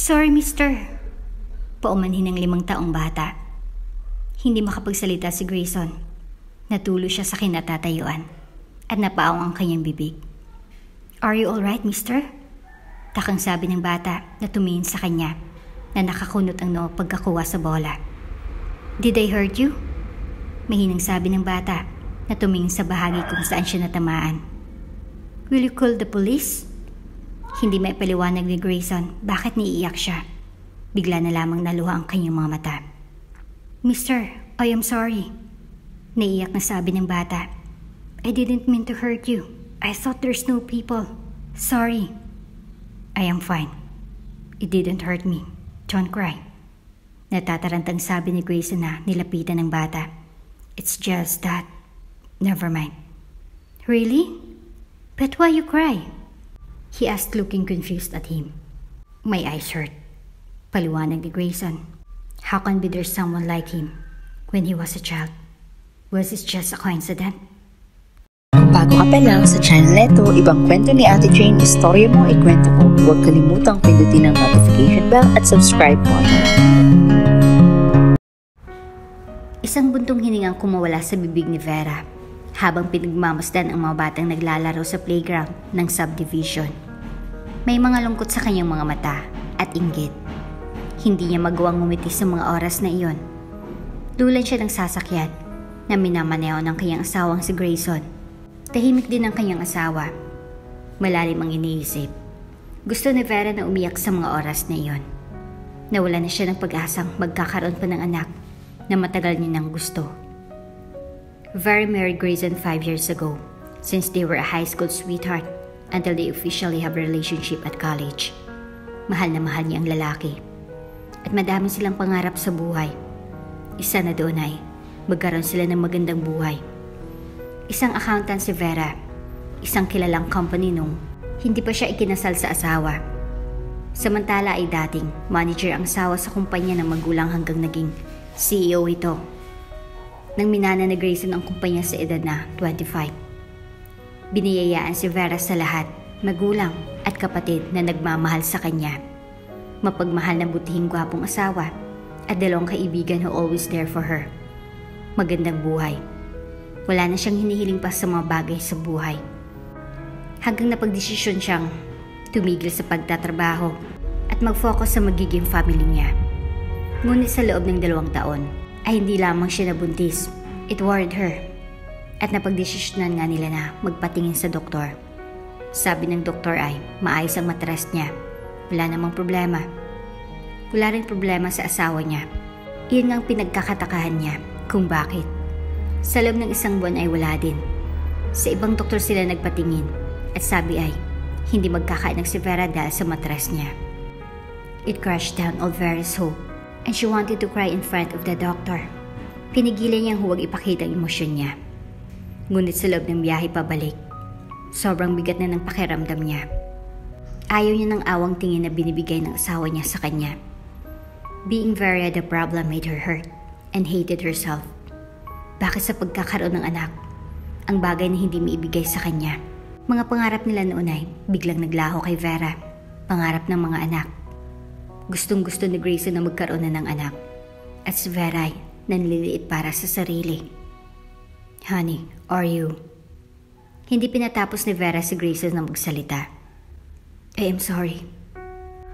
Sorry, mister. Paumanhin ng 5 taong bata. Hindi makapagsalita si Grayson. Natulo siya sa kinatatayuan at napaong ang kanyang bibig. Are you alright, mister? Takang sabi ng bata na tumingin sa kanya na nakakunot ang noo pagkakuha sa bola. Did I hurt you? Mahinang sabi ng bata na tumingin sa bahagi kung saan siya natamaan. Will you call the police? Hindi may paliwanag ni Grayson bakit niiyak siya. Bigla na lamang naluha ang kanyang mga mata. Mister, I am sorry. Naiyak na sabi ng bata. I didn't mean to hurt you. I thought there's no people. Sorry. I am fine. It didn't hurt me. Don't cry. Natatarantang sabi ni Grayson na nilapitan ng bata. It's just that. Never mind. Really? But why you cry? He asked, looking confused at him. My eyes hurt. Paliwanag ni Grayson. How can be there someone like him when he was a child? Was it just a coincidence? Kung bago ka pa lang sa channel neto, ibang kwento ni Ate Jane, istorya mo, ikwento ko. Huwag kalimutang pindutin ang notification bell at subscribe button. Isang buntong hiningang kumawala sa bibig ni Vera habang pinagmamasdan ang mga batang naglalaro sa playground ng subdivision. May mga lungkot sa kanyang mga mata at inggit. Hindi niya magawang ngumiti sa mga oras na iyon. Dulan siya ng sasakyan na minamaneho ng kanyang asawang si Grayson. Tahimik din ang kanyang asawa. Malalim ang iniisip. Gusto ni Vera na umiyak sa mga oras na iyon. Nawala na siya ng pag-asang magkakaroon pa ng anak na matagal niya nang gusto. Vera married Grayson 5 years ago, since they were a high school sweetheart until they officially have a relationship at college. Mahal na mahal niya ang lalaki. At madami silang pangarap sa buhay. Isa na doon ay magkaroon sila ng magandang buhay. Isang accountant si Vera, isang kilalang company nung hindi pa siya ikinasal sa asawa. Samantala ay dating manager ang asawa sa kumpanya ng magulang hanggang naging CEO ito. Nang minana na Grayson ang kumpanya sa edad na 25. Biniyayaan si Vera sa lahat, magulang at kapatid na nagmamahal sa kanya. Mapagmahal na butihing gwapong asawa at 2 kaibigan who always there for her. Magandang buhay. Wala na siyang hinihiling pa sa mga bagay sa buhay. Hanggang napagdesisyon siyang tumigil sa pagtatrabaho at mag-focus sa magiging family niya. Ngunit sa loob ng 2 taon ay hindi lamang siya nabuntis. It worried her. At napagdesisyonan nga nila na magpatingin sa doktor. Sabi ng doktor ay maayos ang matres niya. Wala namang problema. Wala rin problema sa asawa niya. Iyon ang pinagkakatakahan niya kung bakit. Sa loob ng 1 buwan ay wala din. Sa ibang doktor sila nagpatingin at sabi ay hindi magkakaanak si Vera dahil sa matres niya. It crushed down all Vera's hope and she wanted to cry in front of the doctor. Pinigilan niyang huwag ipakita ang emosyon niya. Ngunit sa loob ng biyahe pabalik, sobrang bigat na ng pakiramdam niya. Ayaw niya ng awang tingin na binibigay ng asawa niya sa kanya. Being Vera the problem made her hurt and hated herself. Bakit sa pagkakaroon ng anak, ang bagay na hindi maibigay sa kanya? Mga pangarap nila noon ay biglang naglaho kay Vera. Pangarap ng mga anak. Gustong gusto ni Grayson na magkaroon na ng anak. At si Vera ay nanliliit para sa sarili. Honey, are you? Hindi pinatapos ni Vera si Grayson na magsalita. I am sorry.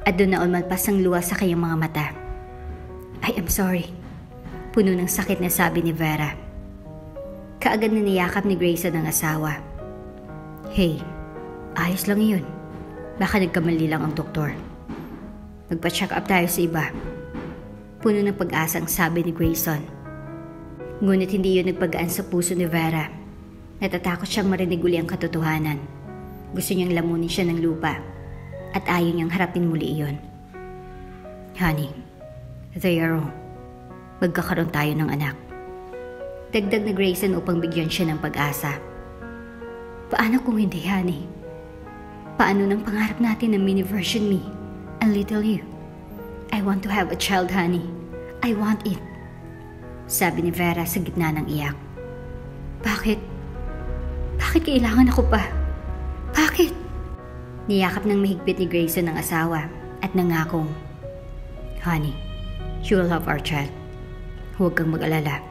At doon na umalpas ang luha sa kanyang mga mata. I am sorry. Puno ng sakit na sabi ni Vera. Kaagad na niyakap ni Grayson ang asawa. Hey, ayos lang yun. Baka nagkamali lang ang doktor. Magpa-check up tayo sa iba. Puno ng pag-asa ang sabi ni Grayson. Ngunit hindi yun nagpagaan sa puso ni Vera. Natatakot siyang marinig uli ang katotohanan. Gusto niyang lamunin siya ng lupa. At ayaw niyang harapin muli iyon. Honey, they are wrong. Magkakaroon tayo ng anak. Dagdag na Grayson upang bigyan siya ng pag-asa. Paano kung hindi, honey? Paano nang pangarap natin na mini version me and little you? I want to have a child, honey. I want it. Sabi ni Vera sa gitna ng iyak. Bakit? Bakit kailangan ako pa? Bakit? Niyakap ng mahigpit ni Grayson ang asawa at nangakong Honey, she will have our child. Huwag kang mag-alala.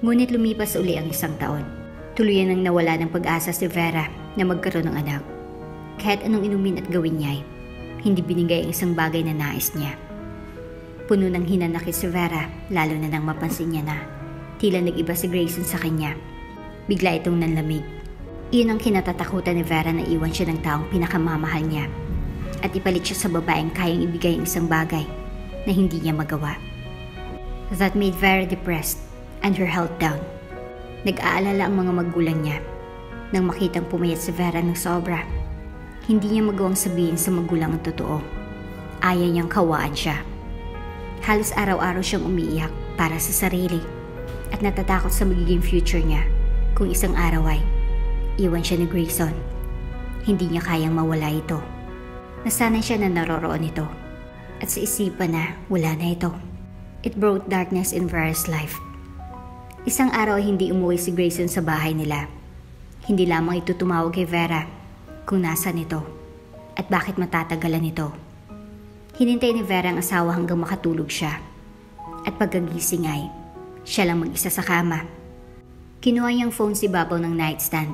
Ngunit lumipas uli ang 1 taon. Tuluyan nang nawala ng pag-asa si Vera na magkaroon ng anak. Kahit anong inumin at gawin niya, hindi binigay ang isang bagay na nais niya. Puno ng hinanakit si Vera, lalo na nang mapansin niya na tila nag-iba si Grayson sa kanya. Bigla itong nanlamig. Iyon ang kinatatakutan ni Vera na iwan siya ng taong pinakamamahal niya at ipalit siya sa babaeng kayang ibigay ang isang bagay na hindi niya magawa. That made Vera depressed and her health down. Nag-aalala ang mga magulang niya. Nang makitang pumayat si Vera ng sobra, hindi niya magawang sabihin sa magulang ang totoo. Ayaw niyang kawaan siya. Halos araw-araw siyang umiiyak para sa sarili at natatakot sa magiging future niya kung isang araw ay iwan siya ni Grayson. Hindi niya kayang mawala ito. Nasanay siya na naroroon ito at sa isipan na wala na ito. It brought darkness in Vera's life. Isang araw ay hindi umuwi si Grayson sa bahay nila. Hindi lamang ito tumawag kay Vera kung nasan ito at bakit matatagalan ito. Hinintay ni Vera ang asawa hanggang makatulog siya at pagkagising ay siya lang mag-isa sa kama. Kinuha niyang phone si Babaw ng nightstand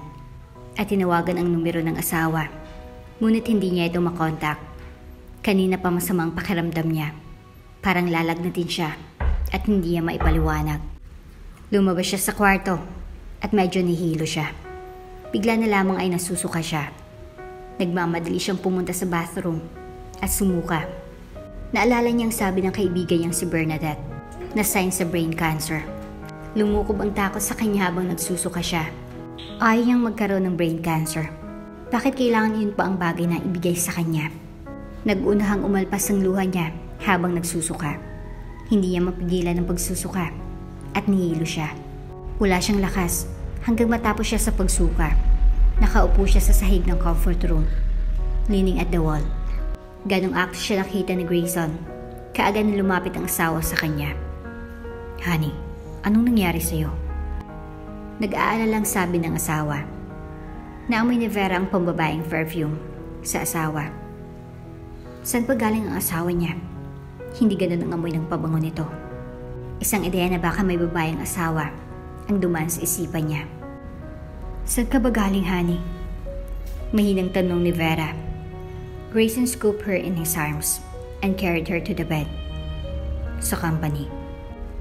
at tinawagan ang numero ng asawa. Ngunit hindi niya ito makontak. Kanina pa masamang pakiramdam niya. Parang lalagnatin siya at hindi niya maipaliwanag. Lumabas siya sa kwarto at medyo nihilo siya. Bigla na lamang ay nasusuka siya. Nagmamadali siyang pumunta sa bathroom at sumuka. Naalala niyang sabi ng kaibigan niyang si Bernadette na sign sa brain cancer. Lumukob ang takot sa kanya habang nagsusuka siya. Ayaw niyang magkaroon ng brain cancer. Bakit kailangan yun pa ang bagay na ibigay sa kanya? Nag-unahang umalpas ang luha niya habang nagsusuka. Hindi niya mapigilan ang pagsusuka at nihilo siya. Wala siyang lakas hanggang matapos siya sa pagsuka. Nakaupo siya sa sahig ng comfort room, leaning at the wall. Ganong akto siya nakita ni Grayson. Kaagad na lumapit ang asawa sa kanya. Honey, anong nangyari sa'yo? Nag-aalalang sabi ng asawa. Naamoy ni Vera ang pambabaeng perfume sa asawa. Saan pa galing ang asawa niya? Hindi ganun ang amoy ng pabango nito. Isang ideya na baka may babaeng asawa ang dumaan sa isipan niya. Saan ka ba galing, honey? Mahinang tanong ni Vera. Grayson scooped her in his arms and carried her to the bed. Sa company.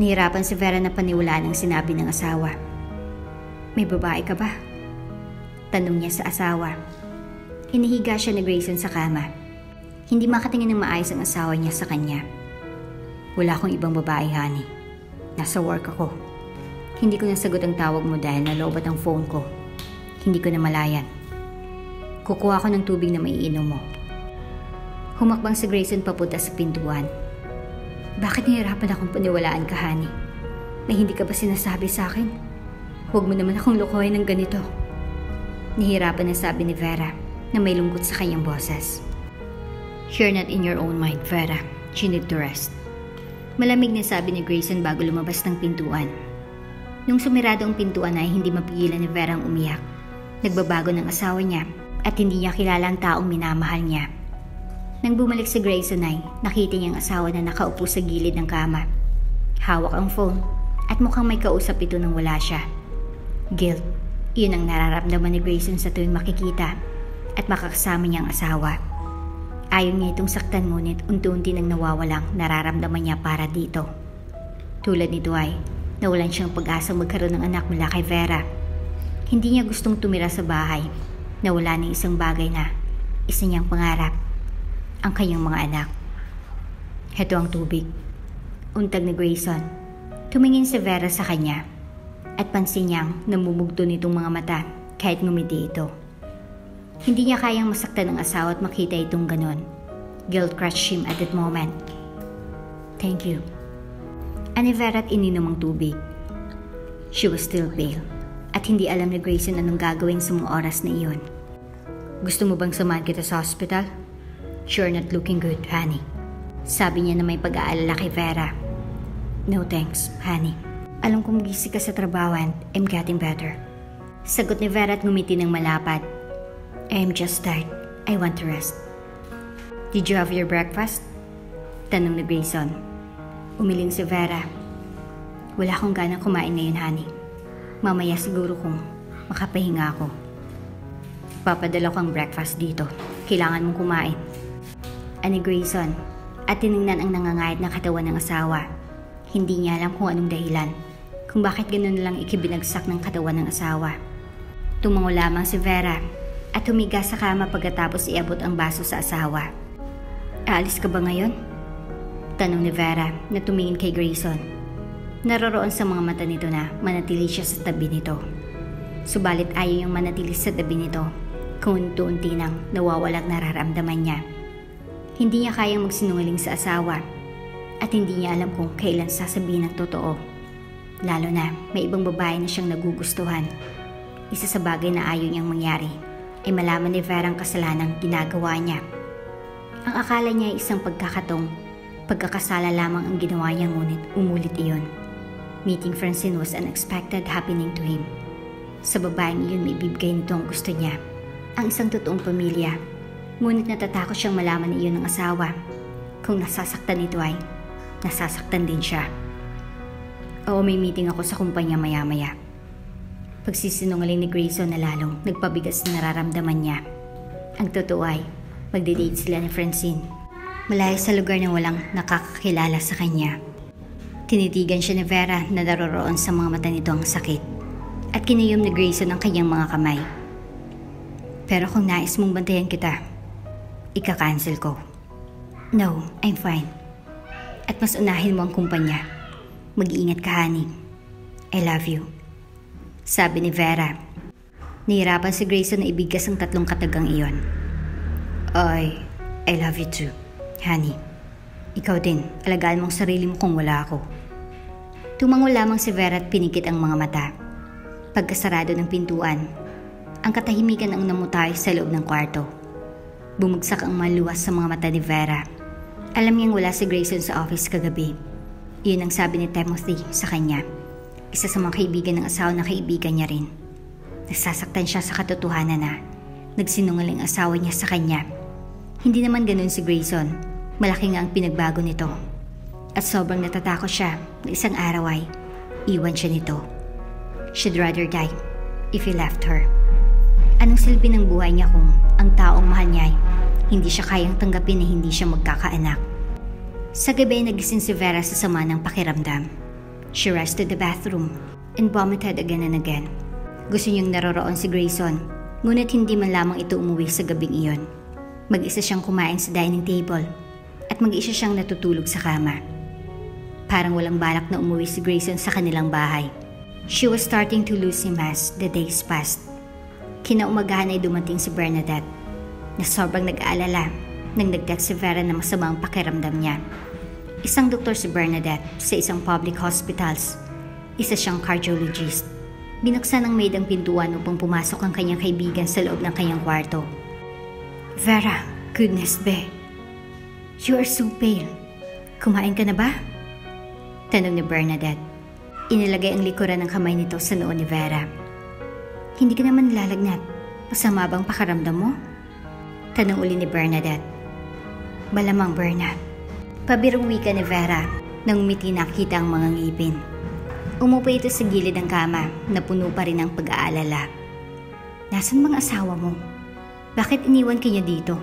Nahirapan si Vera na paniwalaan ang sinabi ng asawa. May babae ka ba? Tanong niya sa asawa. Inihiga siya ni Grayson sa kama. Hindi makatingin ng maayos ang asawa niya sa kanya. Wala akong ibang babae, honey. Nasa work ako. Hindi ko nasagot ang tawag mo dahil nalobat ang phone ko. Hindi ko na malayan. Kukuha ko ng tubig na maiinom mo. Humakbang si Grayson papunta sa pintuan. Bakit nahirapan akong paniwalaan ka, honey? Na hindi ka ba sinasabi sa akin? Huwag mo naman akong lokohin ng ganito. Nahirapan na sabi ni Vera na may lungkot sa kanyang boses. You're not in your own mind, Vera. You need to rest. Malamig na sabi ni Grayson bago lumabas ng pintuan. Nung sumirado ang pintuan ay hindi mapigilan ni Vera ang umiyak. Nagbabago ng asawa niya at hindi niya kilala ang taong minamahal niya. Nang bumalik si Grayson ay nakita niyang asawa na nakaupo sa gilid ng kama. Hawak ang phone at mukhang may kausap ito nang wala siya. Guilt. Iyon ang nararamdaman ni Grayson sa tuwing makikita at makakasama niyang asawa. Ayaw niya itong saktan ngunit unti-unti nang nawawalang nararamdaman niya para dito. Tulad nito ay nawalan siyang pag-asang magkaroon ng anak mula kay Vera. Hindi niya gustong tumira sa bahay na wala ng isang bagay na isa niyang pangarap, ang kanyang mga anak. Heto ang tubig. Untag ni Grayson. Tumingin si Vera sa kanya at pansin niyang namumugto nitong mga mata kahit ngumiti ito. Hindi niya kayang masaktan ang asawa at makita itong ganon. Guilt crushed him at that moment. Thank you. Ani Vera at ininom ang tubig. She was still pale at hindi alam ni Grayson anong gagawin sa mga oras na iyon. Gusto mo bang samahan kita sa hospital? You're not looking good, honey. Sabi niya na may pag-aalala kay Vera. No thanks, honey. Alam kong busy ka sa trabaho and I'm getting better. Sagot ni Vera at ngumiti ng malapad. I'm just tired. I want to rest. Did you have your breakfast? Tanong ni Grayson. Umiling si Vera. Wala akong ganang kumain ngayon, honey. Mamaya siguro kung makapahinga ako. Papadala ko ang breakfast dito. Kailangan mong kumain. Ani Grayson, at tiningnan ang nangangayat na katawan ng asawa. Hindi niya alam kung anong dahilan, kung bakit ganoon lang ikibinagsak ng katawan ng asawa. Tumango lamang si Vera at humiga sa kama pagkatapos iabot ang baso sa asawa. Aalis ka ba ngayon? Tanong ni Vera na tumingin kay Grayson. Naroroon sa mga mata nito na manatili siya sa tabi nito. Subalit ayaw niyang manatili sa tabi nito kung unti-unti nang nawawalang nararamdaman niya. Hindi niya kayang magsinungaling sa asawa at hindi niya alam kung kailan sasabihin ng totoo. Lalo na may ibang babae na siyang nagugustuhan. Isa sa bagay na ayaw niyang mangyari ay malaman ni Vera ang kasalanang ginagawa niya. Ang akala niya ay isang pagkakasala lamang ang ginawa niya, ngunit umulit iyon. Meeting Francine was unexpected happening to him. Sa babaeng iyon may bibigay nito ang gusto niya, ang isang totoong pamilya. Ngunit natatakot siyang malaman na iyon ng asawa. Kung nasasaktan ito ay nasasaktan din siya. Oo, may meeting ako sa kumpanya maya-maya. Pagsisinungaling ni Grayson na lalong nagpabigas na nararamdaman niya. Ang totoo ay magde-date sila ni Francine. Malayo sa lugar na walang nakakakilala sa kanya. Tinitigan siya ni Vera na naroroon sa mga mata nito ang sakit. At kinuyom ni Grayson ang kanyang mga kamay. Pero kung nais mong bantayan kita, ika-cancel ko. No, I'm fine. At mas unahin mo ang kumpanya. Mag-iingat ka, honey. I love you. Sabi ni Vera. Nahirapan si Grayson na ibigas ang 3 katagang iyon. I love you too, honey. Ikaw din, alagaan mong sarili mo kung wala ako. Tumango lamang si Vera at pinikit ang mga mata. Pagkasarado ng pintuan, ang katahimikan ang namutayo sa loob ng kwarto. Bumagsak ang maluwas sa mga mata ni Vera. Alam niyang wala si Grayson sa office kagabi. Iyon ang sabi ni Timothy sa kanya. Isa sa mga kaibigan ng asawa na kaibigan niya rin. Nasasaktan siya sa katotohanan na nagsinungaling asawa niya sa kanya. Hindi naman ganun si Grayson. Malaki nga ang pinagbago nito. At sobrang natatakot siya na isang araw ay iwan siya nito. She'd rather die if he left her. Anong silbi ng buhay niya kung ang taong mahal niya ay hindi siya kayang tanggapin na hindi siya magkakaanak? Sa gabi ay nagising si Vera sa sama ng pakiramdam. She rushed to the bathroom and vomited again and again. Gusto niyang naroroon si Grayson, ngunit hindi man lamang ito umuwi sa gabing iyon. Mag-isa siyang kumain sa dining table at mag-isa siyang natutulog sa kama. Parang walang balak na umuwi si Grayson sa kanilang bahay. She was starting to lose him as the days passed. Kinaumagahan ay dumating si Bernadette na sobrang nag-aalala nang nag-text si Vera na masamang pakiramdam niya. Isang doktor si Bernadette sa isang public hospitals. Isa siyang cardiologist. Binuksan ng maid ang pintuan upang pumasok ang kanyang kaibigan sa loob ng kanyang kwarto. Vera, goodness be. You are so pale. Kumain ka na ba? Tanong ni Bernadette. Inilagay ang likuran ng kamay nito sa noo ni Vera. Hindi ka naman nilalagnat. Masama bang pakaramdam mo? Tanong uli ni Bernadette. Malamang, Bernat. Pabirong wika ni Vera nang umiti nakita ang mga ngipin. Umupo ito sa gilid ng kama na puno pa rin ng pag-aalala. Nasaan bang asawa mo? Bakit iniwan ka niya dito?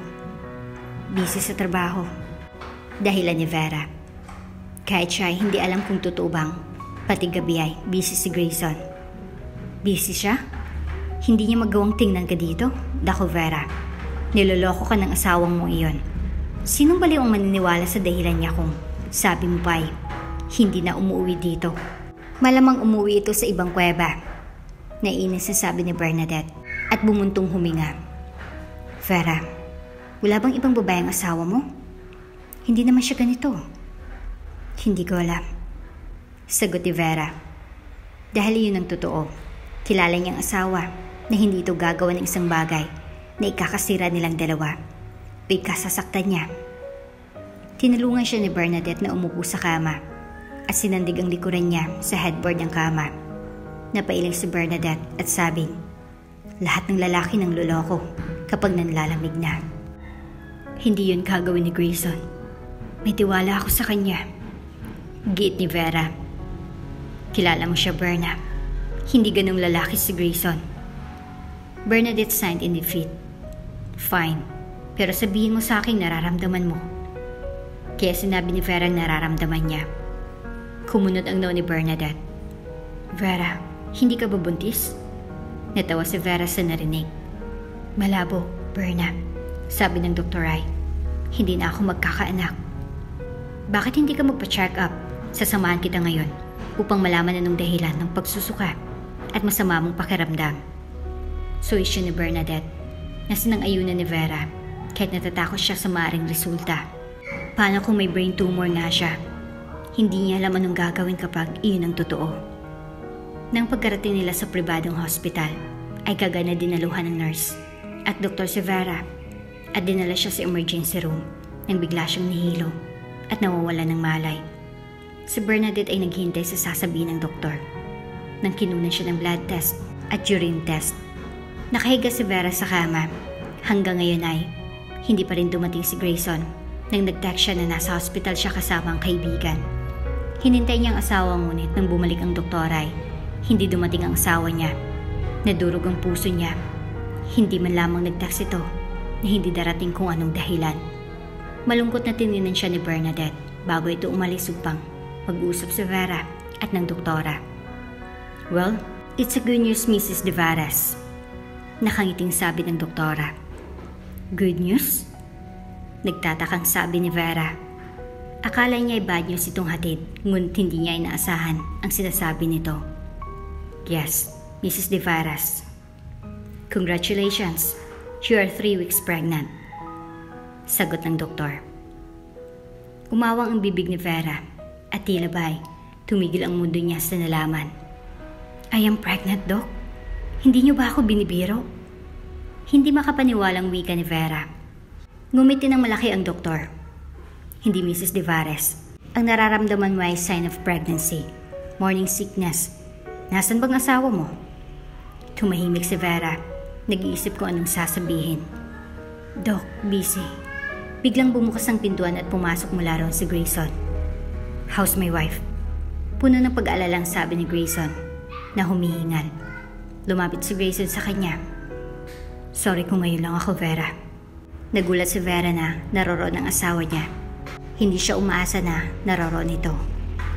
Busy sa trabaho. Dahilan ni Vera. Kahit siya ay hindi alam kung totoo bang pati gabi ay busy si Grayson. Busy siya? Hindi niya magawang tingnan ka dito? Dako Vera, niloloko ka ng asawang mo iyon. Sinong baliw ang maniniwala sa dahilan niya kung sabi mo pa ay hindi na umuwi dito? Malamang umuwi ito sa ibang kuweba. Nainis na sabi ni Bernadette at bumuntong huminga. Vera, wala bang ibang babaeng asawa mo? Hindi naman siya ganito. Hindi ko alam. Sagot ni Vera. Dahil yun ang totoo. Kilala niyang asawa na hindi ito gagawa ng isang bagay na ikakasira nilang dalawa o ikasasaktan niya. Tinulungan siya ni Bernadette na umupo sa kama at sinandig ang likuran niya sa headboard ng kama. Napailing si Bernadette at sabing, lahat ng lalaki ng loloko kapag nanlalamig na. Hindi yun gagawin ni Grayson. May tiwala ako sa kanya. Giit ni Vera. Kilala mo siya, Berna. Hindi ganong lalaki si Grayson. Bernadette signed in defeat. Fine, pero sabihin mo sa akin nararamdaman mo. Kaya sinabi ni Vera ang nararamdaman niya. Kumunot ang noo ni Bernadette. Vera, hindi ka ba buntis? Natawa si Vera sa narinig. Malabo, Berna. Sabi ng Dr. Rai. Hindi na ako magkakaanak. Bakit hindi ka magpa-check up? Sasamahan kita ngayon upang malaman anong dahilan ng pagsusuka at masama mong pakiramdam. So isyu ni Bernadette na sinang-ayunan ni Vera kahit natatakot siya sa maaring resulta. Paano kung may brain tumor nga siya? Hindi niya alam anong gagawin kapag iyon ang totoo. Nang pagkarating nila sa pribadong hospital, ay kagad na dinaluhan ng nurse at doktor si Vera at dinala siya sa emergency room nang bigla siyang nihilo at nawawala ng malay. Si Bernadette ay naghintay sa sasabihin ng doktor nang kinunan siya ng blood test at urine test. Nakahiga si Vera sa kama. Hanggang ngayon ay hindi pa rin dumating si Grayson nang nag-text siya na nasa hospital siya kasama ang kaibigan. Hinintay niya ang asawa ngunit nang bumalik ang doktor ay hindi dumating ang asawa niya. Nadurog ang puso niya. Hindi man lamang nag-text ito na hindi darating kung anong dahilan. Malungkot na tininan siya ni Bernadette bago ito umalis upang mag-usap si Vera at ng doktora. Well, it's a good news, Mrs. De Varas. Nakangiting sabi ng doktora. Good news? Nagtatakang sabi ni Vera. Akala niya ay bad news itong hatid, ngunit hindi niya inaasahan ang sinasabi nito. Yes, Mrs. De Varas. Congratulations, you are 3 weeks pregnant. Sagot ng doktor. Umawang ang bibig ni Vera at tila ba'y tumigil ang mundo niya sa nalaman. I am pregnant, Doc? Hindi niyo ba ako binibiro? Hindi makapaniwalang wika ni Vera. Ngumiti ng malaki ang doktor. Hindi, Mrs. De Varas. Ang nararamdaman mo ay sign of pregnancy. Morning sickness. Nasaan bang asawa mo? Tumahimik si Vera. Nag-iisip kung anong sasabihin. Doc, busy. Biglang bumukas ang pintuan at pumasok mula roon si Grayson. How's my wife? Puno ng pag-aalalang sabi ni Grayson na humihingal. Lumapit si Grayson sa kanya. Sorry kung ngayon lang ako, Vera. Nagulat si Vera na naroroon ang asawa niya. Hindi siya umaasa na naroroon ito.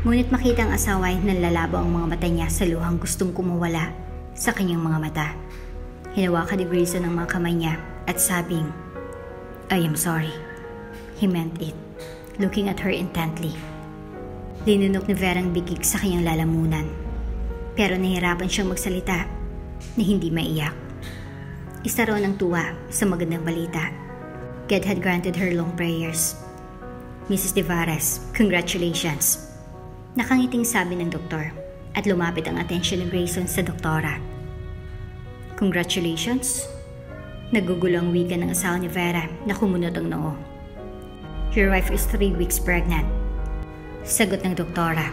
Ngunit makita ang asawa ay nanlalabo ang mga mata niya sa luhang gustong kumawala sa kanyang mga mata. Hinawakan ni Grayson ang mga kamay niya at sabing, I am sorry. He meant it, looking at her intently. Linunok ni Vera ang bigig sa kanyang lalamunan. Pero nahirapan siyang magsalita na hindi maiyak. Isa roon ang tuwa sa magandang balita. God had granted her long prayers. Mrs. De Varas, congratulations. Nakangiting sabi ng doktor at lumapit ang atensyon ni Grayson sa doktora. Congratulations? Nagugulo ang wika ng asawa ni Vera na kumunot ang noo. Your wife is 3 weeks pregnant. Sagot ng doktora.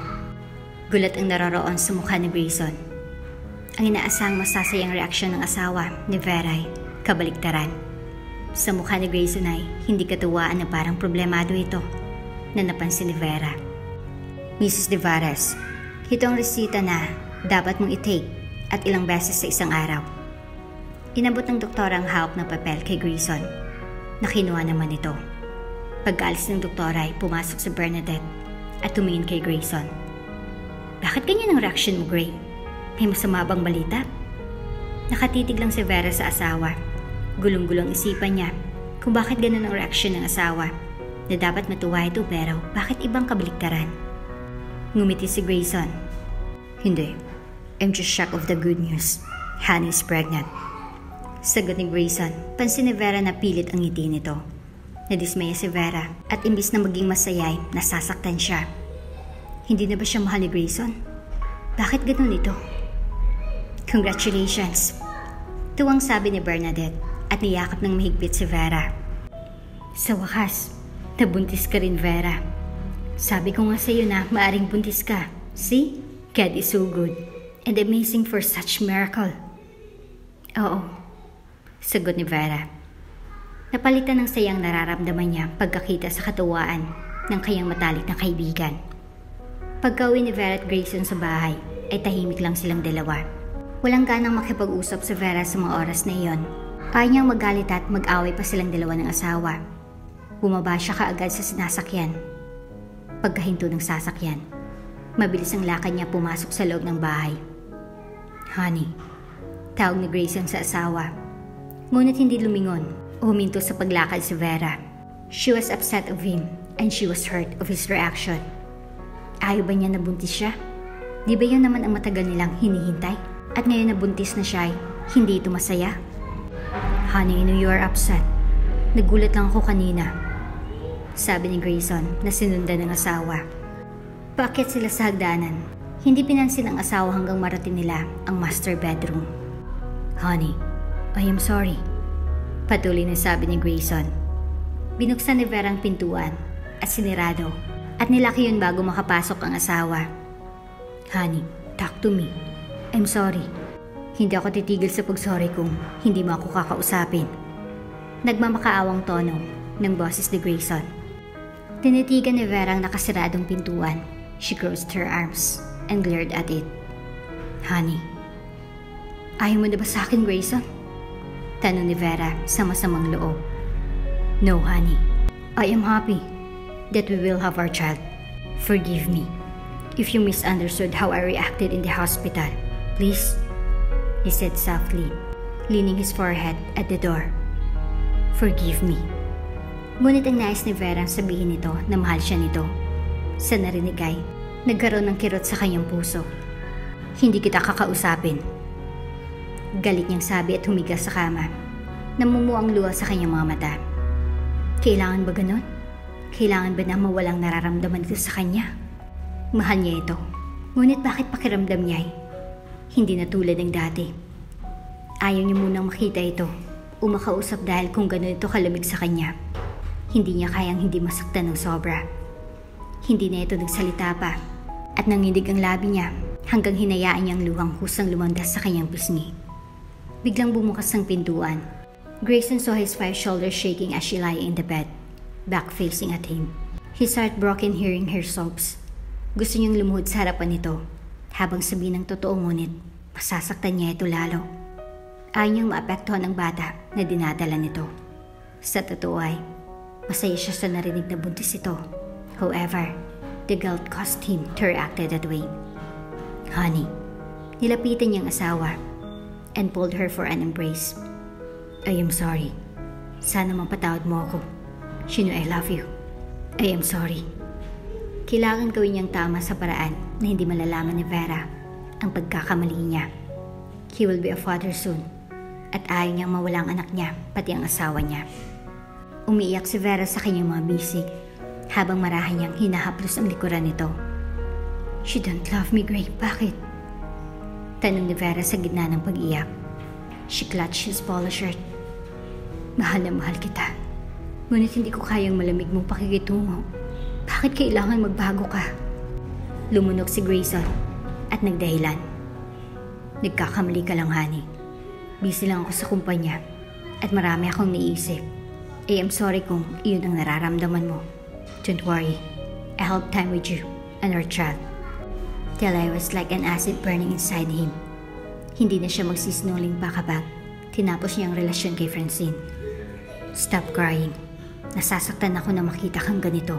Gulat ang naroroon sa mukha ni Grayson. Ang inaasahang masasayang reaksyon ng asawa ni Vera ay kabaliktaran. Sa mukha ni Grayson ay hindi katuwaan na parang problemado ito na napansin ni Vera. Mrs. De Varas, ito ang resita na dapat mong i-take at ilang beses sa isang araw. Inabot ng doktora ang hawak ng papel kay Grayson na kinuha naman ito. Pagkaalis ng doktora ay pumasok si Bernadette at tumingin kay Grayson. Bakit ganyan ang reaksyon mo, Gray? May masama bang balita? Nakatitig lang si Vera sa asawa. Gulong-gulong isipan niya kung bakit ganun ang reaksyon ng asawa na dapat matuwa ito pero bakit ibang kabaliktaran. Ngumiti si Grayson. Hindi. I'm just shocked of the good news. Hannah is pregnant. Sagot ni Grayson. Pansin ni Vera na pilit ang ngiti nito. Nadismaya si Vera at imbis na maging masayay, nasasaktan siya. Hindi na ba siya mahal ni Grayson? Bakit ganun ito? Congratulations! Tuwang sabi ni Bernadette at niyakap ng mahigpit si Vera. Sa wakas, nabuntis ka rin, Vera. Sabi ko nga sa iyo na maaring buntis ka. See? God is so good and amazing for such miracle. Oo, sagot ni Vera. Napalitan ng sayang nararamdaman niya pagkakita sa katuwaan ng kanyang matalik na kaibigan. Pagka-uwi ni Vera at Grayson sa bahay, ay tahimik lang silang dalawa. Walang ganang makipag-usap si Vera sa mga oras na iyon. Kaya niyang magalit at mag-away pa silang dalawa ng asawa. Bumaba siya kaagad sa sinasakyan. Pagkahinto ng sasakyan, mabilis ang lakad niya pumasok sa loob ng bahay. "Honey," tawag ni Grayson sa asawa. Ngunit hindi lumingon o huminto sa paglakad si Vera. She was upset of him and she was hurt of his reaction. Ayaw ba niya nabuntis siya? Di ba yun naman ang matagal nilang hinihintay? At ngayon nabuntis na siya, hindi ito masaya? "Honey, I know you are upset. Nagulat lang ako kanina," sabi ni Grayson na sinundan ng asawa. Paakyat sila sa hagdanan. Hindi pinansin ang asawa hanggang marating nila ang master bedroom. "Honey, I am sorry," patuloy na sabi ni Grayson. Binuksan ni Vera ang pintuan at sinirado at nilaki yun bago makapasok ang asawa. "Honey, talk to me. I'm sorry. Hindi ako titigil sa pag-sorry kung hindi mo ako kakausapin." Nagmamakaawang tono ng boses ni Grayson. Tinitigan ni Vera ang nakasiradong pintuan. She crossed her arms and glared at it. "Honey, ayaw mo na ba sa akin, Grayson?" tanong ni Vera sa masamang loob. "No, honey. I am happy that we will have our child. Forgive me if you misunderstood how I reacted in the hospital. Please," he said softly, leaning his forehead at the door. "Forgive me." Ngunit ang nais ni Vera sabihin nito na mahal siya nito. Sa narinig ay nagkaroon ng kirot sa kanyang puso. "Hindi kita kakausapin." Galit niyang sabi at humiga sa kama. Namumuo ang luha sa kanyang mga mata. Kailangan ba ganun? Kailangan ba na mawalang nararamdaman ito sa kanya? Mahal niya ito. Ngunit bakit pakiramdam niya ay hindi na tulad ng dati? Ayaw niya munang makita ito o makausap dahil kung gano'n ito kalamig sa kanya. Hindi niya kayang hindi masaktan ng sobra. Hindi na ito nagsalita pa at nanginig ang labi niya hanggang hinayaan niyang luhang kusang lumandas sa kanyang pisngi. Biglang bumukas ang pintuan. Grayson saw his wife's shoulders shaking as she lay in the bed, back facing at him. His heart broken hearing her sobs. Gusto niyang lumuhod sa harapan nito, habang sabihin ng totoo ngunit masasaktan niya ito lalo. Ayaw niyang maapektuhan ang bata na dinadala nito. Sa totoo ay, masaya siya sa narinig na buntis ito. However, the guilt caused him to react that way. "Honey," nilapitan niyang asawa and pulled her for an embrace. "I am sorry. Sana mapatawad mo ako. You know I love you. I am sorry." Kailangan gawin niyang tama sa paraan na hindi malalaman ni Vera ang pagkakamali niya. He will be a father soon at ayaw niyang mawalang anak niya pati ang asawa niya. Umiiyak si Vera sa kanyang mga bisig habang marahan niyang hinahaplos ang likuran nito. "You don't love me, Gray. Bakit?" tanong ni Vera sa gitna ng pag-iyak. She clutched his polo shirt. "Mahal na mahal kita. Ngunit hindi ko kayang malamig mong pakikitungo. Bakit kailangan magbago ka?" Lumunog si Grayson at nagdahilan. "Nagkakamali ka lang, honey. Busy lang ako sa kumpanya at marami akong naisip. I am sorry kung iyon ang nararamdaman mo. Don't worry. I help time with you and our child." Till I was like an acid burning inside him. Hindi na siya magsisinungaling pa kapag tinapos niya ang relasyon kay Francine. "Stop crying. Nasasaktan ako na makita kang ganito.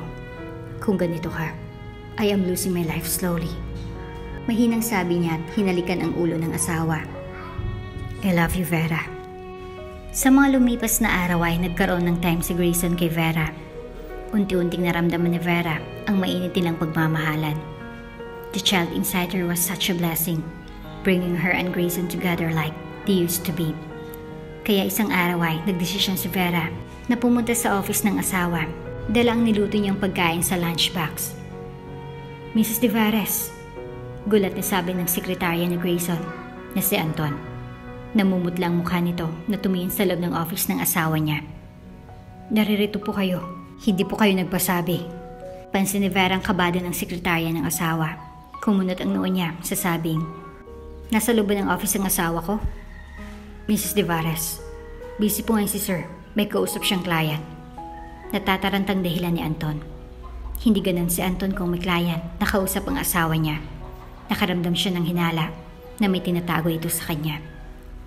Kung ganito ka, I am losing my life slowly." Mahinang sabi niya at hinalikan ang ulo ng asawa. "I love you, Vera." Sa mga lumipas na araw ay nagkaroon ng time si Grayson kay Vera. Unti-unting naramdaman ni Vera ang mainit nilang pagmamahalan. The child inside her was such a blessing, bringing her and Grayson together like they used to be. Kaya isang araw ay nagdesisyon si Vera na pumunta sa office ng asawa. Dala ang niluto niyang pagkain sa lunchbox. "Mrs. Devares," gulat na sabi ng sekretarya ni Grayson na si Anton. Namumutla ang mukha nito na tumingin sa loob ng office ng asawa niya. "Naririto po kayo. Hindi po kayo nagpasabi." Pansin ni Vera ang kabado ng sekretarya ng asawa. Kumunot ang noo niya sa sabing, "Nasa loob ng office ang asawa ko?" "Mrs. Devares, busy po ngayon si sir. May kausap siyang client." Natatarantang dahilan ni Anton. Hindi ganun si Anton kung may client. Nakausap ang asawa niya. Nakaramdam siya ng hinala na may tinatago ito sa kanya.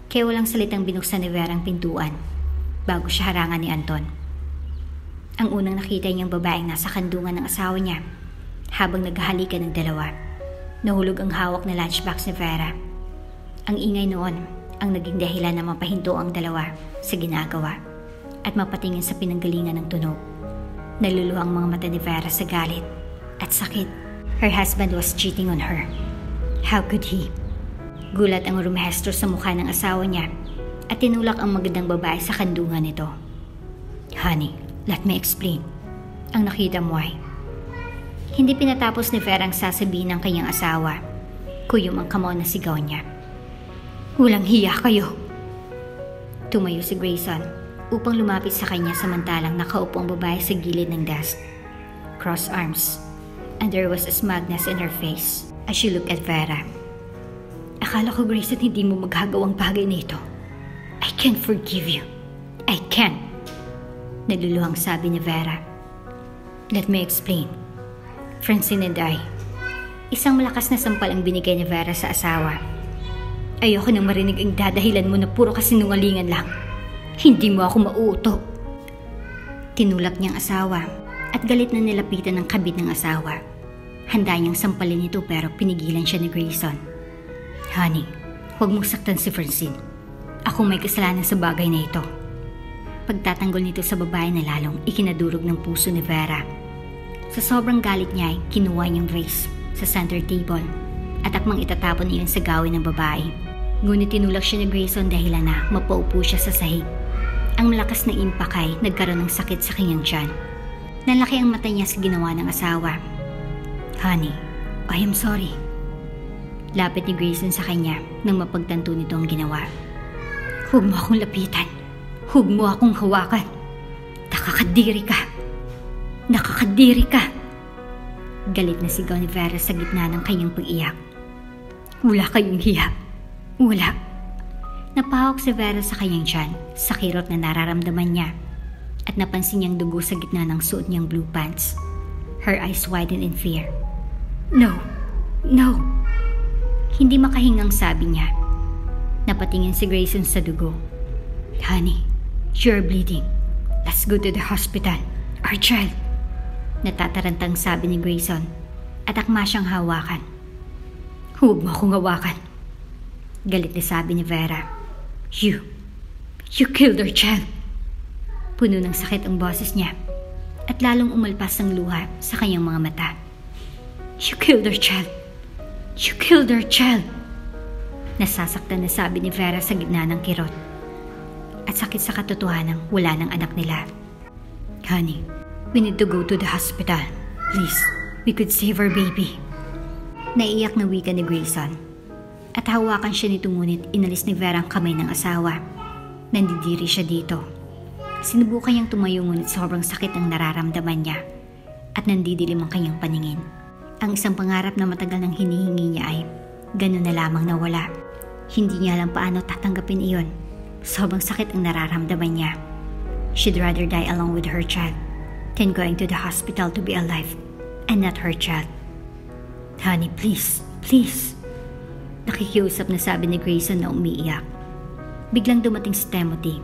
Kaya walang salitang binuksan ni Vera ang pintuan bago siya harangan ni Anton. Ang unang nakita niyang babaeng nasa kandungan ng asawa niya habang naghahalikan ng dalawa. Nahulog ang hawak na lunchbox ni Vera. Ang ingay noon ang naging dahilan na mapahinto ang dalawa sa ginagawa at mapatingin sa pinanggalingan ng tunog. Naluluha ang mga mata ni Vera sa galit at sakit. Her husband was cheating on her. How could he? Gulat ang rumehestro sa mukha ng asawa niya at tinulak ang magandang babae sa kandungan nito. Honey, let me explain. Ang nakita mo ay... Hindi pinatapos ni Vera ang sasabihin ng kanyang asawa. Kuyom ang kamaw na sigaw niya. Walang hiya kayo. Tumayo si Grayson upang lumapit sa kanya samantalang nakaupo ang babae sa gilid ng desk. Cross arms, and there was a smugness in her face as she looked at Vera. Akala ko, Grayson, hindi mo maghagawang bagay na ito. I can't forgive you. I can't. Naluluhang sabi ni Vera. Let me explain. Francine and I. Isang malakas na sampal ang binigay ni Vera sa asawa. Ayoko nang marinig ang dadahilan mo na puro kasinungalingan lang. Hindi mo ako mauuto. Tinulak niyang asawa at galit na nilapitan ng kabit ng asawa. Handa niyang sampalin ito pero pinigilan siya ni Grayson. Honey, huwag mong saktan si Francine. Ako may kasalanan sa bagay na ito. Pagtatanggol nito sa babae na lalong ikinadurog ng puso ni Vera. Sa sobrang galit niya ay kinuha niyang vase sa center table at akmang itatapon iyon sa gawin ng babae. Ngunit tinulak siya ni Grayson dahil na mapaupo siya sa sahig. Ang malakas na impact ay nagkaroon ng sakit sa kanyang tiyan. Nalaki ang mata niya sa ginawa ng asawa. Honey, I am sorry. Lapit ni Grayson sa kanya nang mapagtanto nito ang ginawa. Huwag mo akong lapitan. Huwag mo akong hawakan. Nakakadiri ka. Nakakadiri ka. Galit na sigaw ni Vera sa gitna ng kanyang pag-iyak. Wala kayong hiya. Wala. Napahawak si Vera sa kanyang tiyan sa kirot na nararamdaman niya at napansin niyang dugo sa gitna ng suot niyang blue pants. Her eyes widened in fear. No! No! Hindi makahingang sabi niya. Napatingin si Grayson sa dugo. Honey, you're bleeding. Let's go to the hospital. Our child. Natatarantang sabi ni Grayson at akma siyang hawakan. Huwag mo akong hawakan. Galit na sabi ni Vera. You killed our child. Puno ng sakit ang boses niya at lalong umalpas ang luha sa kanyang mga mata. You killed our child. You killed our child. Nasasaktan na sabi ni Vera sa gitna ng kirot. At sakit sa katotohanang wala ng anak nila. Honey, we need to go to the hospital. Please, we could save our baby. Naiiyak na wika ni Grayson. At hawakan siya nito ngunit inalis ni Vera ang kamay ng asawa. Nandidiri siya dito. Sinubukan niyang tumayo ngunit sobrang sakit ang nararamdaman niya. At nandidilim ang kanyang paningin. Ang isang pangarap na matagal nang hinihingi niya ay ganun na lamang nawala. Hindi niya alam paano tatanggapin iyon. Sobrang sakit ang nararamdaman niya. She'd rather die along with her child than going to the hospital to be alive and not her child. Honey, please, please. Nakikiusap na sabi ni Grayson na umiiyak. Biglang dumating si Timothy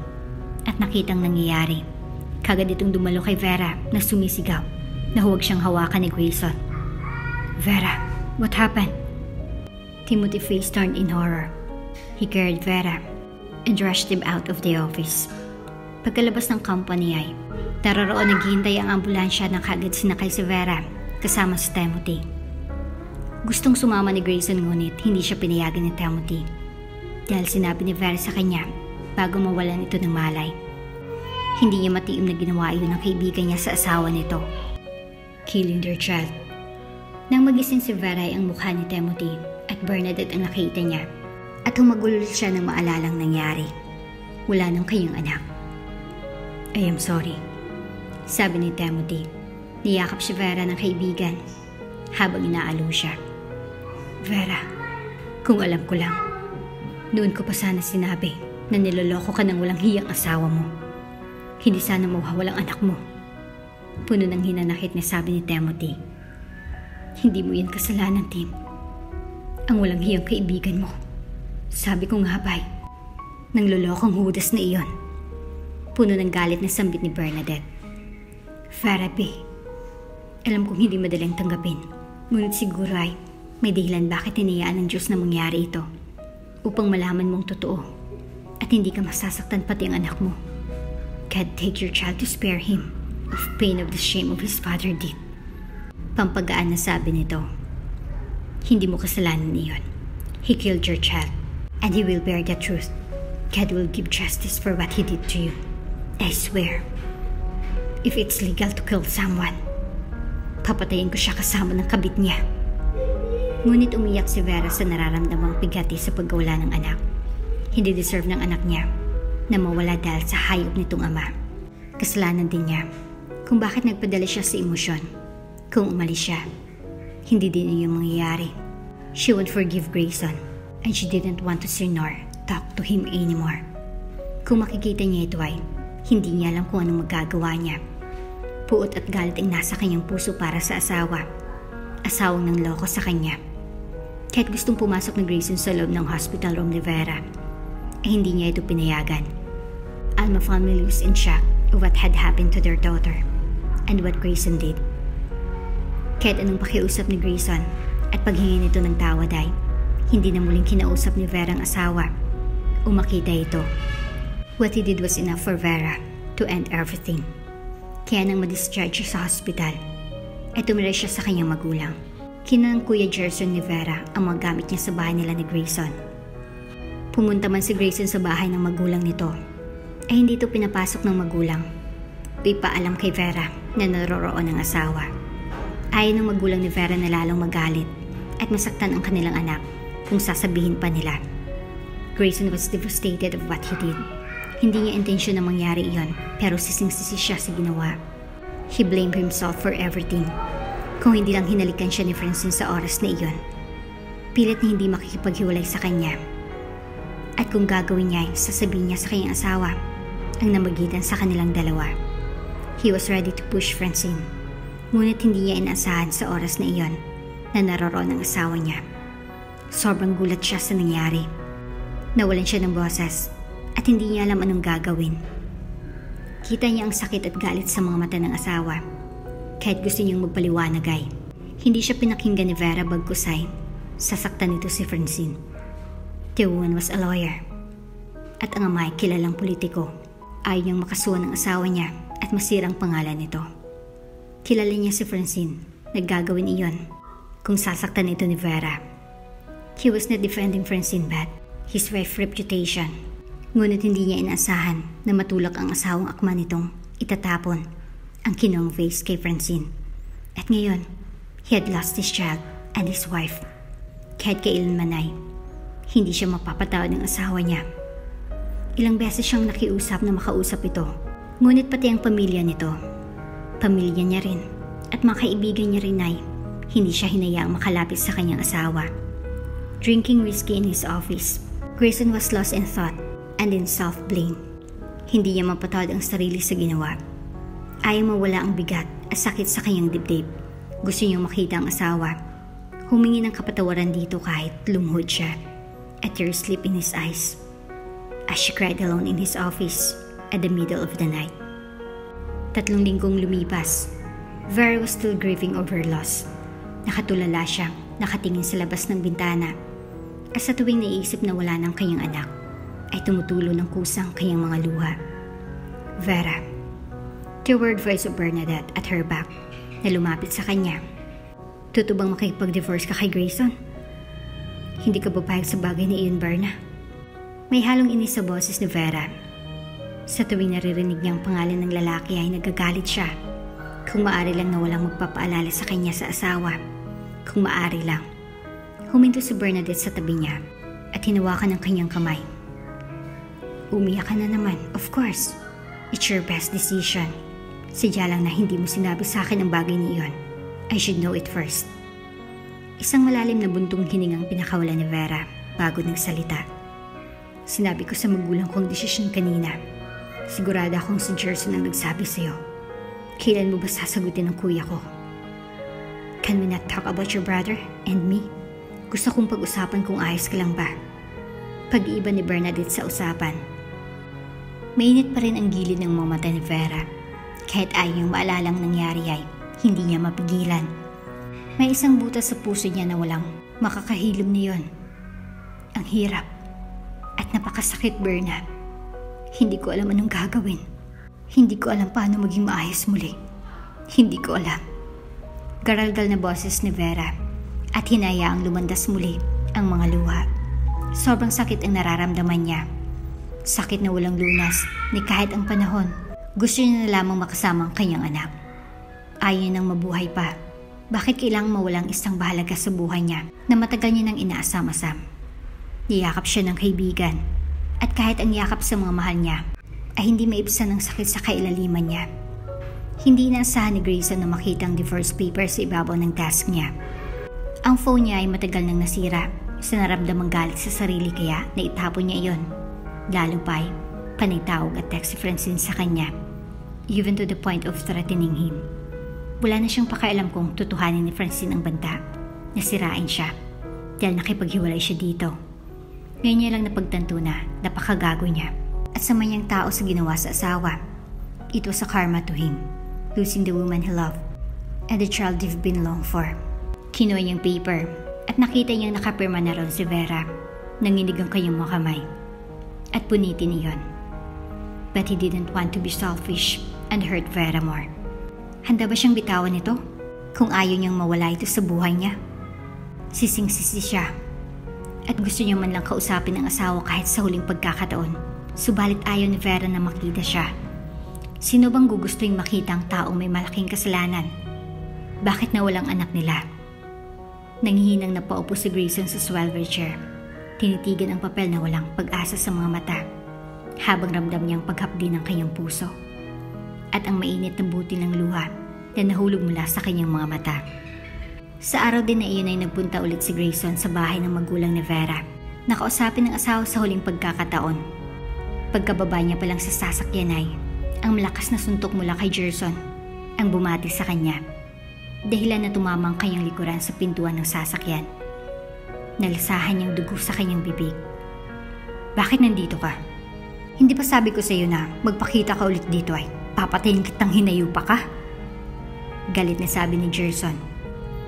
at nakitang nangyayari. Kagad itong dumalo kay Vera na sumisigaw na huwag siyang hawakan ni Grayson. Vera, what happened? Timothy's face turned in horror. He carried Vera and rushed him out of the office. Pagkalabas ng company ay naroroon naghihintay ang ambulansya na kagad sinakay si Vera kasama si Timothy. Gustong sumama ni Grayson ngunit hindi siya pinayagan ni Timothy dahil sinabi ni Vera sa kanya bago mawalan ito ng malay. Hindi niya matiim na ginawa iyon ng kaibigan niya sa asawa nito. Killing their child. Nang magising si Vera ay ang mukha ni Timothy at Bernadette ang nakita niya at humagulol siya ng maalalang nangyari. Wala nang kanyang anak. I am sorry, sabi ni Timothy. Niyakap si Vera ng kaibigan habang inaalo siya. Vera, kung alam ko lang, noon ko pa sana sinabi na niloloko ka ng walang hiyang asawa mo. Hindi sana mawawalang anak mo. Puno ng hinanakit na sabi ni Timothy. Hindi mo yan kasalanan, Tim. Ang walang hiyang kaibigan mo. Sabi ko nga bay, nang lolokong Judas na iyon. Puno ng galit na sambit ni Bernadette. Farabi, alam kong hindi madaling tanggapin. Ngunit siguro ay may dahilan bakit hinayaan ng Diyos na mangyari ito. Upang malaman mong totoo at hindi ka masasaktan pati ang anak mo. God, take your child to spare him of pain of the shame of his father did. Pampagaan na sabi nito. Hindi mo kasalanan iyon. He killed your child and he will bear the truth. God will give justice for what he did to you. I swear. If it's legal to kill someone, papatayin ko siya kasama ng kabit niya. Ngunit umiyak si Vera sa nararamdamang bigati sa pagkawala ng anak. Hindi deserve ng anak niya na mawala dahil sa hayop nitong ama. Kasalanan din niya kung bakit nagpadala siya sa emosyon. Kung umalis siya, hindi din iyon mangyayari. She won't forgive Grayson and she didn't want to see nor talk to him anymore. Kung makikita niya ito ay, hindi niya alam kung anong magagawa niya. Puot at galit ang nasa kanyang puso para sa asawa. Asawang nang loko sa kanya. Kahit gustong pumasok ni Grayson sa loob ng hospital room ni Vera, ay hindi niya ito pinayagan. Alma family was in shock of what had happened to their daughter and what Grayson did. Kahit anong pakiusap ni Grayson at paghingi nito ng tawad ay, hindi na muling kinausap ni Vera ang asawa. Umakita ito. What he did was enough for Vera to end everything. Kaya nang ma-discharge siya sa hospital, ay tumira siya sa kanyang magulang. Kinang Kuya Gerson ni Vera ang mga gamit niya sa bahay nila ni Grayson. Pumunta man si Grayson sa bahay ng magulang nito, ay hindi ito pinapasok ng magulang. Di pa alam kay Vera na naroroon ang asawa. Ayaw ng magulang ni Vera na lalong magalit at masaktan ang kanilang anak kung sasabihin pa nila. Grayson was devastated of what he did. Hindi niya intensyon na mangyari iyon, pero sising-sisi siya sa ginawa. He blamed himself for everything. Kung hindi lang hinalikan siya ni Francine sa oras na iyon, pilit na hindi makikipaghiwalay sa kanya. At kung gagawin niya, sasabihin niya sa kanyang asawa ang namagitan sa kanilang dalawa. He was ready to push Francine. Ngunit hindi niya inaasahan sa oras na iyon na naroroon ang asawa niya. Sobrang gulat siya sa nangyari. Nawalan siya ng boses at hindi niya alam anong gagawin. Kita niya ang sakit at galit sa mga mata ng asawa. Kahit gusto niyang magpaliwanag ay, hindi siya pinakinggan ni Vera bagkusay. Sasaktan nito si Francine. The woman was a lawyer. At ang ama ay kilalang politiko. Ayaw niyang makasuhan ng asawa niya at masirang pangalan nito. Kilala niya si Francine. Naggagawin iyon kung sasaktan ito ni Vera. He was not defending Francine but his wife's reputation. Ngunit hindi niya inaasahan na matulak ang asawang akma nitong itatapon ang kinong face kay Francine. At ngayon, he had lost his child and his wife. Kahit kailanman ay, hindi siya mapapatawad ng asawa niya. Ilang beses siyang nakiusap na makausap ito. Ngunit pati ang pamilya nito, pamilya niya rin at mga kaibigan niya rin ay hindi siya hinayaang makalapit sa kanyang asawa. Drinking whiskey in his office, Grayson was lost in thought and in self-blame. Hindi niya mapatawad ang sarili sa ginawa. Ayaw mawala ang bigat at sakit sa kanyang dibdib. Gusto niyang makita ang asawa. Humingi ng kapatawaran dito kahit lumuhod siya. A tear slipped in his eyes as she cried alone in his office at the middle of the night. 3 linggong lumipas. Vera was still grieving over loss. Nakatulala siya, nakatingin sa labas ng bintana. At sa tuwing naiisip na wala ng kanyang anak, ay tumutulo ng kusang kanyang mga luha. Vera. The word voice of Bernadette at her back na lumapit sa kanya. Tutubang makipag-divorce ka kay Grayson? Hindi ka papayag sa bagay na iyon, Berna? May halong inis sa boses ni Vera. Sa tuwing naririnig niya ang pangalan ng lalaki ay nagagalit siya. Kung maari lang na walang magpapaalala sa kanya sa asawa. Kung maari lang. Huminto si Bernadette sa tabi niya at hinawakan ang kanyang kamay. Umiyak ka na naman, of course. It's your best decision. Sadya lang na hindi mo sinabi sa akin ang bagay na iyon. I should know it first. Isang malalim na buntong hiningang pinakawala ni Vera bago nagsalita. Sinabi ko sa magulang ko ang desisyon kanina. Sigurado akong si Gerson ang nagsabi sa'yo. Kailan mo ba sasagutin ng kuya ko? Can we not talk about your brother and me? Gusto kong pag-usapan kung ayos ka lang ba. Pag-iiba ni Bernadette sa usapan. Mainit pa rin ang gilid ng mga mata ni Vera. Kahit ayaw niyang maalalang nangyari ay hindi niya mapigilan. May isang butas sa puso niya na walang makakahilom niyon. Ang hirap at napakasakit, Berna. Hindi ko alam anong gagawin. Hindi ko alam paano maging maayos muli. Hindi ko alam. Garalgal na boses ni Vera at hinayaang lumandas muli ang mga luha. Sobrang sakit ang nararamdaman niya. Sakit na walang lunas ni kahit ang panahon. Gusto niya na lamang makasama ang kanyang anak. Ayaw niya nang mabuhay pa. Bakit kailangang mawalang isang bahalaga sa buhay niya na matagal niya nang inaasam-asam? Niyakap siya ng kaibigan at kahit ang yakap sa mga mahal niya ay hindi maibsan ng sakit sa kailaliman niya. Hindi inaasahan ni Grayson na makita ang divorce paper sa ibabaw ng desk niya. Ang phone niya ay matagal nang nasira sa naramdamang galit sa sarili kaya naitapon niya iyon. Lalo pa ay panay tawag at text si Francine sa kanya, even to the point of threatening him. Wala na siyang pakialam kung tutuhanin ni Francine ang banta. Nasirain siya dahil nakipaghiwalay siya dito. Ngayon niya lang napagtanto na napakagago niya at sama niyang tao sa ginawa sa asawa. It was a karma to him, losing the woman he loved and the child they've been long for. Kinuha niyang paper at nakita niyang nakapirma na ron si Vera. Nanginig ang kanyang mga kamay at punitin iyon. But he didn't want to be selfish and hurt Vera more. Handa ba siyang bitawan ito kung ayaw niyang mawala ito sa buhay niya? Sising-sisi siya at gusto niya man lang kausapin ang asawa kahit sa huling pagkakataon. Subalit ayaw ni Vera na makita siya. Sino bang gugustuhin makita ang taong may malaking kasalanan? Bakit nawalang anak nila? Nanghihinang napaupo si Grayson sa swelver chair. Tinitigan ang papel na walang pag-asa sa mga mata habang ramdam niyang paghapdi ng kanyang puso at ang mainit na buti ng luha na nahulog mula sa kanyang mga mata. Sa araw din na iyon ay nagpunta ulit si Grayson sa bahay ng magulang ni Vera. Nakausapin ng asawa sa huling pagkakataon. Pagkababa niya palang sa sasakyan ay ang malakas na suntok mula kay Gerson ang bumati sa kanya. Dahilan na tumama ang kanyang likuran sa pintuan ng sasakyan. Nalasahan niyang dugo sa kanyang bibig. Bakit nandito ka? Hindi pa sabi ko sa iyo na magpakita ka ulit dito ay papatayin kitang hinayupa ka? Galit na sabi ni Gerson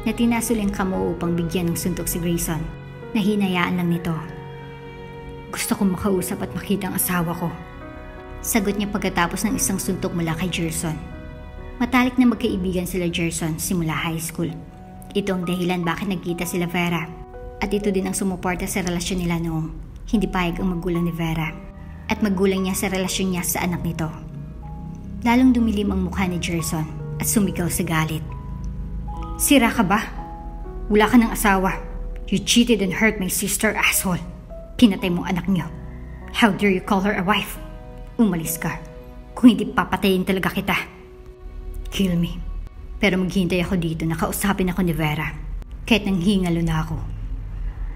na tinasol ang kamao upang bigyan ng suntok si Grayson na hinayaan lang nito. Gusto kong makausap at makita ang asawa ko. Sagot niya pagkatapos ng isang suntok mula kay Gerson. Matalik na magkaibigan sila Gerson simula high school. Ito ang dahilan bakit nagkita sila Vera. At ito din ang sumuporta sa relasyon nila noong hindi payag ang magulang ni Vera at magulang niya sa relasyon niya sa anak nito. Lalong dumilim ang mukha ni Gerson at sumigaw sa galit. Sira ka ba? Wala ka ng asawa. You cheated and hurt my sister, asshole. Pinatay mo anak niyo. How dare you call her a wife? Umalis ka. Kung hindi papatayin talaga kita. Kill me. Pero maghihintay ako dito na kausapin ako ni Vera. Kahit nang hingalo na ako.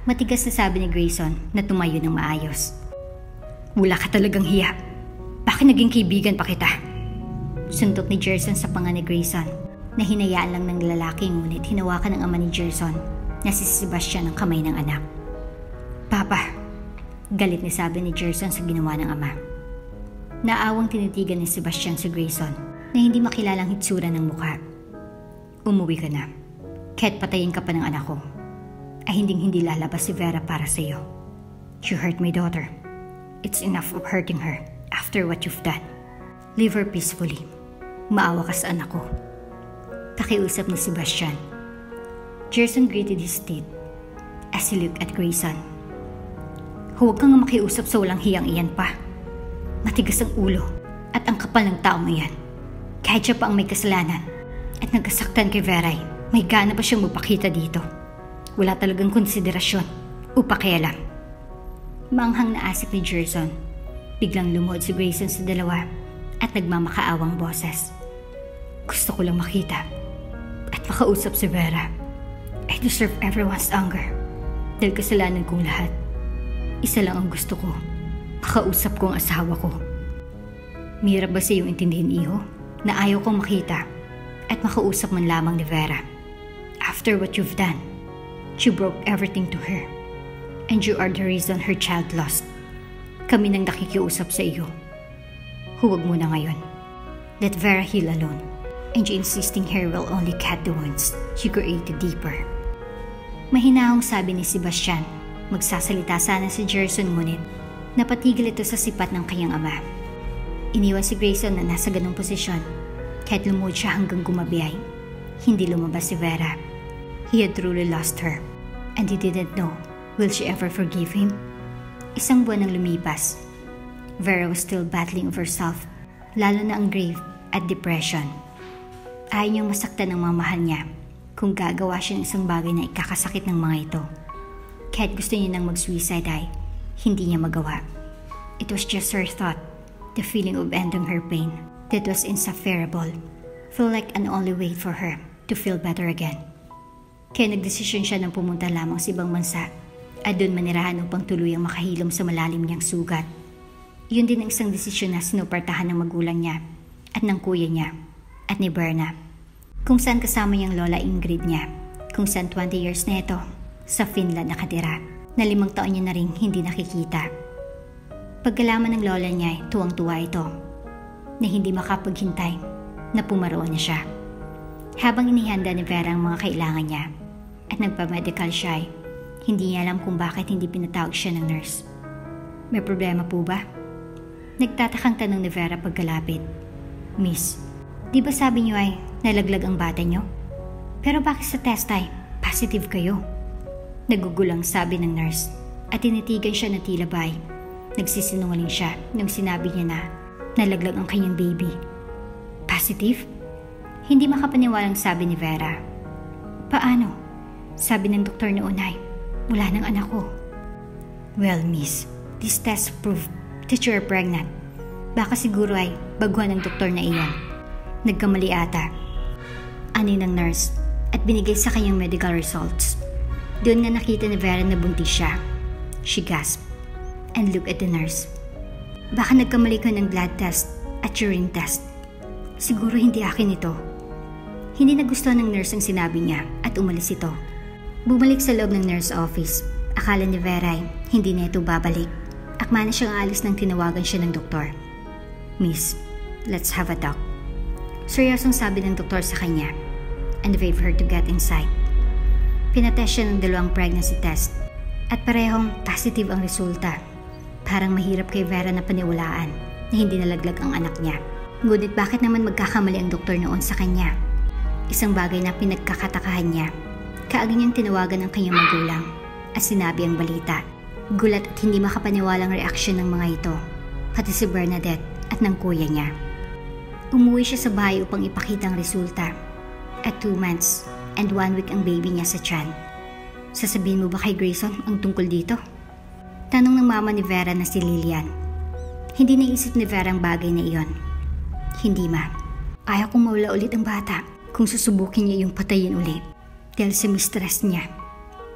Matigas na sabi ni Grayson na tumayo ng maayos. Wala ka talagang hiya. Bakit naging kaibigan pa kita? Suntok ni Gerson sa panga ni Grayson na hinayaan lang ng lalaki ngunit hinawakan ng ama ni Gerson na si Sebastian ang kamay ng anak. Papa, galit na sabi ni Gerson sa ginawa ng ama. Naawang tinitigan ni Sebastian si Grayson na hindi makilalang hitsura ng mukha. Umuwi ka na. Kahit patayin ka pa ng anak ko, ay hindi lalabas si Vera para sa iyo. You hurt my daughter. It's enough of hurting her after what you've done. Leave her peacefully. Maawa ka sa anak ko. Pakiusap ni Sebastian. Gerson gritted his teeth as he looked at Grayson. Huwag kang makiusap sa walang hiyang iyan pa. Matigas ang ulo at ang kapal ng taong iyan. Kahit siya pa ang may kasalanan at nagkasaktan kay Vera, may gana pa siyang magpakita dito. Wala talagang konsiderasyon o pakialam. Manghang na asik ni Gerson. Biglang lumuhod si Grayson sa dalawa at nagmamakaawang boses. Gusto ko lang makita at makausap si Vera. I deserve everyone's anger. Dahil kasalanan kong lahat. Isa lang ang gusto ko. Makausap ko ang asawa ko. Mahirap ba sa iyong intindihin, iho, na ayaw kong makita at makausap man lamang ni Vera. After what you've done, you broke everything to her. And you are the reason her child lost. Kami nang nakikiusap sa iyo. Huwag mo na ngayon. Let Vera heal alone. And you insisting her will only cut the wounds you created deeper. Mahinahong sabi ni Sebastian. Magsasalita sana si Gerson ngunit napatigil ito sa sipat ng kanyang ama. Iniwan si Grayson na nasa ganong posisyon. Kahit lumuhod siya hanggang gumabiyay, hindi lumabas si Vera. He had truly lost her. And he didn't know, will she ever forgive him? Isang buwan nang lumipas. Vera was still battling of herself, lalo na ang grief at depression. Ayaw niyang masaktan ang mga mahal niya kung gagawa siya ng isang bagay na ikakasakit ng mga ito. Kahit gusto niya nang mag-suicide ay hindi niya magawa. It was just her thought, the feeling of ending her pain, that was insufferable. Felt like an only way for her to feel better again. Kaya nagdesisyon siya ng pumunta lamang sa ibang bansa at doon manirahan upang tuluyang makahilom sa malalim niyang sugat. Yun din ang isang desisyon na sinuportahan ng magulang niya at ng kuya niya at ni Berna. Kung saan kasama niyang lola Ingrid niya, kung saan 20 years na ito sa Finland nakatira, na 5 taon niya na rin hindi nakikita. Pagkalaman ng lola niya, tuwang-tuwa ito, na hindi makapaghintay na pumaroon na siya. Habang inihanda ni Vera ang mga kailangan niya at nagpa-medical siya, hindi niya alam kung bakit hindi pinatawag siya ng nurse. May problema po ba? Nagtatakang tanong ni Vera pagkalapit. Miss, di ba sabi niyo ay nalaglag ang bata niyo? Pero bakit sa test ay positive kayo? Nagugulang sabi ng nurse at tinitigan siya na tila ba ay nagsisinungaling siya nung sinabi niya na nalaglag ang kanyang baby. Positive? Hindi makapaniwalang sabi ni Vera. Paano? Sabi ng doktor noon ay wala ng anak ko. Well, miss, this test proved that you're pregnant. Baka siguro ay baguhan ng doktor na iyon. Nagkamali ata. Ani ng nurse at binigay sa kanyang medical results. Doon nga nakita ni Vera na buntis siya. She gasped and looked at the nurse. Baka nagkamali ka ng blood test at urine test. Siguro hindi akin ito. Hindi nagustuhan ng nurse ang sinabi niya at umalis ito. Bumalik sa loob ng nurse office. Akala ni Vera ay hindi na ito babalik. Akma na siyang alis nang tinawagan siya ng doktor. Miss, let's have a talk. Seryosong sabi ng doktor sa kanya and waved her to get inside. Pinatest siya ng 2 pregnancy test at parehong positive ang resulta. Parang mahirap kay Vera na paniwalaan na hindi nalaglag ang anak niya. Ngunit bakit naman magkakamali ang doktor noon sa kanya? Isang bagay na pinagkakatakahan niya. Kaagad niyang tinawagan ang kanyang magulang at sinabi ang balita. Gulat at hindi makapaniwalang reaksyon ng mga ito, pati si Bernadette at ng kuya niya. Umuwi siya sa bahay upang ipakita ang resulta. At 2 months and 1 week ang baby niya sa tiyan. Sasabihin mo ba kay Grayson ang tungkol dito? Tanong ng mama ni Vera na si Lillian. Hindi naisip ni Vera ang bagay na iyon. Hindi ma. Ayaw kong mawala ulit ang bata kung susubukin niya yung patayin ulit. Dahil sa mistress niya.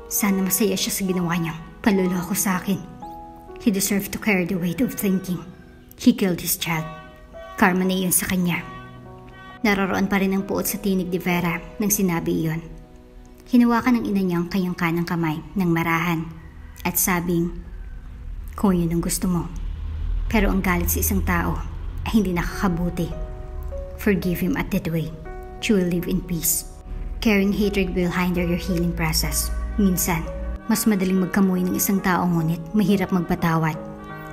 Sana masaya siya sa ginawa niyang panloloko sa akin. He deserved to carry the weight of thinking he killed his child. Karma na iyon sa kanya. Naroroon pa rin ang puot sa tinig ni Vera nang sinabi iyon. Hinawakan ng ina niya ang kanyang kanang kamay ng marahan at sabing, kung yun ang gusto mo. Pero ang galit sa isang tao ay hindi nakakabuti. Forgive him at that way. You will live in peace. Carrying hatred will hinder your healing process. Minsan, mas madaling magkamuhi ng isang tao ngunit mahirap magpatawad.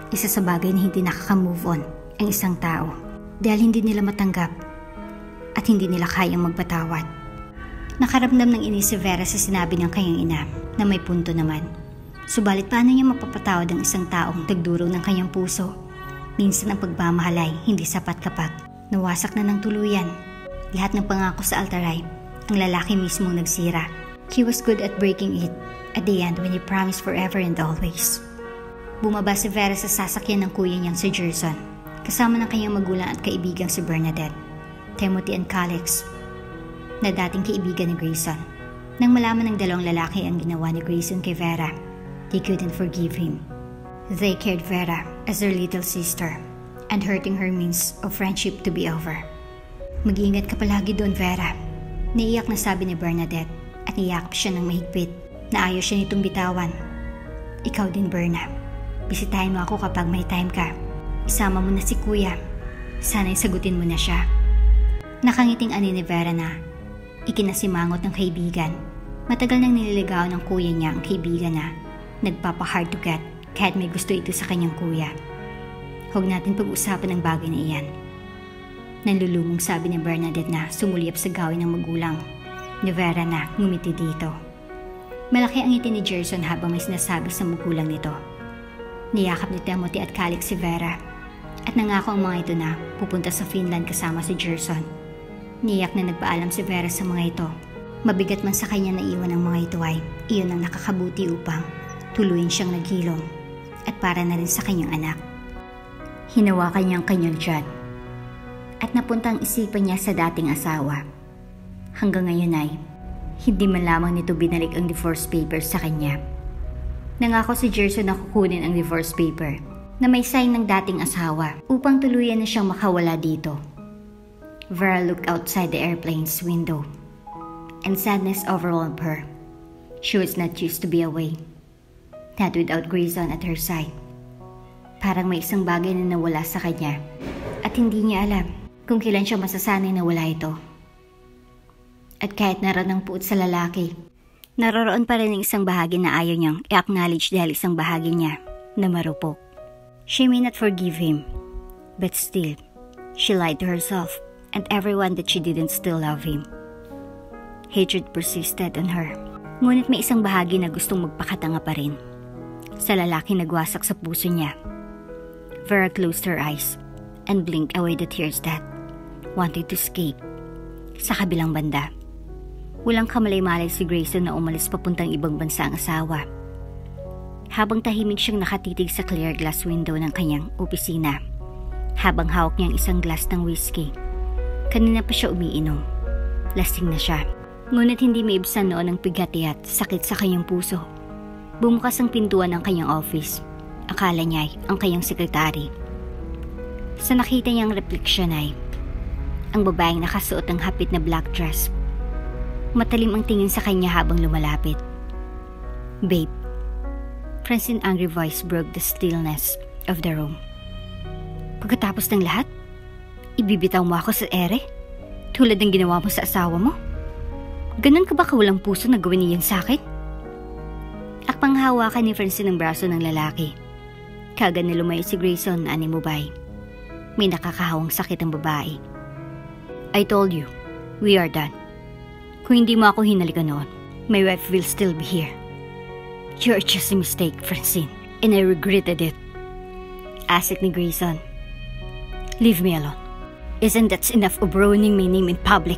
Isa sa bagay na hindi nakaka-move on ang isang tao dahil hindi nila matanggap at hindi nila kayang magpatawad. Nakaramdam ng inis si Vera sa sinabi ng kanyang ina na may punto naman. Subalit paano niya mapapatawad ang isang taong nagdurog ng kanyang puso? Minsan ang pagmamahal ay hindi sapat kapag nawasak na ng tuluyan. Lahat ng pangako sa altar ay ang lalaki mismong nagsira. He was good at breaking it at the end when he promised forever and always. Bumaba si Vera sa sasakyan ng kuya niyang si Gerson, kasama ng kanyang magulang at kaibigang si Bernadette, Timothy and Calix, na dating kaibigan ni Grayson. Nang malaman ng 2 lalaki ang ginawa ni Grayson kay Vera, they couldn't forgive him. They cared Vera as their little sister, and hurting her means of friendship to be over. Mag-iingat ka palagi doon, Vera. Naiyak na sabi ni Bernadette at niyakap siya ng mahigpit na ayaw siya nitong bitawan. Ikaw din, Berna. Bisitahin mo ako kapag may time ka. Isama mo na si Kuya. Sana'y sagutin mo na siya. Nakangiting ani ni Vera na ikinasimangot ng kaibigan. Matagal nang nililigaw ng kuya niya ang kaibigan na nagpapa-hard to get kahit may gusto ito sa kanyang kuya. Huwag natin pag-usapan ang bagay na iyan. Nanlulumong sabi ni Bernadette na sumulyap sa gawin ng magulang ni Vera na ngumiti dito. Malaki ang ngiti ni Gerson habang may sinasabi sa magulang nito. Niyakap ni Timothy at Calix si Vera at nangako ang mga ito na pupunta sa Finland kasama si Gerson. Niyak na nagpaalam si Vera sa mga ito. Mabigat man sa kanya na iwan ang mga ito ay iyon ang nakakabuti upang tuluyin siyang naghilom at para na rin sa kanyang anak. Hinawakan niya ang kanyang tiyan at napunta ang isipan niya sa dating asawa. Hanggang ngayon ay hindi man lamang nito binalik ang divorce papers sa kanya. Nangako si Gerson na kukunin ang divorce paper na may sign ng dating asawa upang tuluyan na siyang makawala dito. Vera looked outside the airplane's window and sadness overwhelmed her. She was not used to be away, not without Grayson at her side. Parang may isang bagay na nawala sa kanya at hindi niya alam kung kailan siya masasanay na wala ito. At kahit naroon ang puot sa lalaki, naroroon pa rin ang isang bahagi na ayaw niyang i-acknowledge dahil isang bahagi niya na marupok. She may not forgive him, but still, she lied to herself and everyone that she didn't still love him. Hatred persisted on her, ngunit may isang bahagi na gustong magpakatanga pa rin. Sa lalaki nagwasak sa puso niya. Vera closed her eyes and blinked away the tears that wanted to escape. Sa kabilang banda, walang kamalay-malay si Grayson na umalis papuntang ibang bansa ang asawa. Habang tahimik siyang nakatitig sa clear glass window ng kanyang opisina, habang hawak niya ang isang glass ng whiskey. Kanina pa siya umiinom. Lasing na siya. Ngunit hindi maibsan noon ang pigati at sakit sa kanyang puso. Bumukas ang pintuan ng kanyang office. Akala niya ay ang kanyang sekretary. Sa nakita niyang refleksyon ay ang babaeng nakasuot ng hapit na black dress. Matalim ang tingin sa kanya habang lumalapit. "Babe." Francine's angry voice broke the stillness of the room. "Pagkatapos ng lahat, ibibitaw mo ako sa ere? Tulad ng ginawa mo sa asawa mo? Ganun ka ba kawalang puso na gawin niyan sa akin?" Akpang hawakan ni Francine ang braso ng lalaki. Kagad na lumayo si Grayson na animubay. May nakakahawang sakit ang babae. "I told you, we are done. Kung hindi mo ako hinalikan noon, my wife will still be here. You're just a mistake, Francine, and I regretted it." Asik ni Grayson. "Leave me alone. Isn't that enough of ruining my name in public?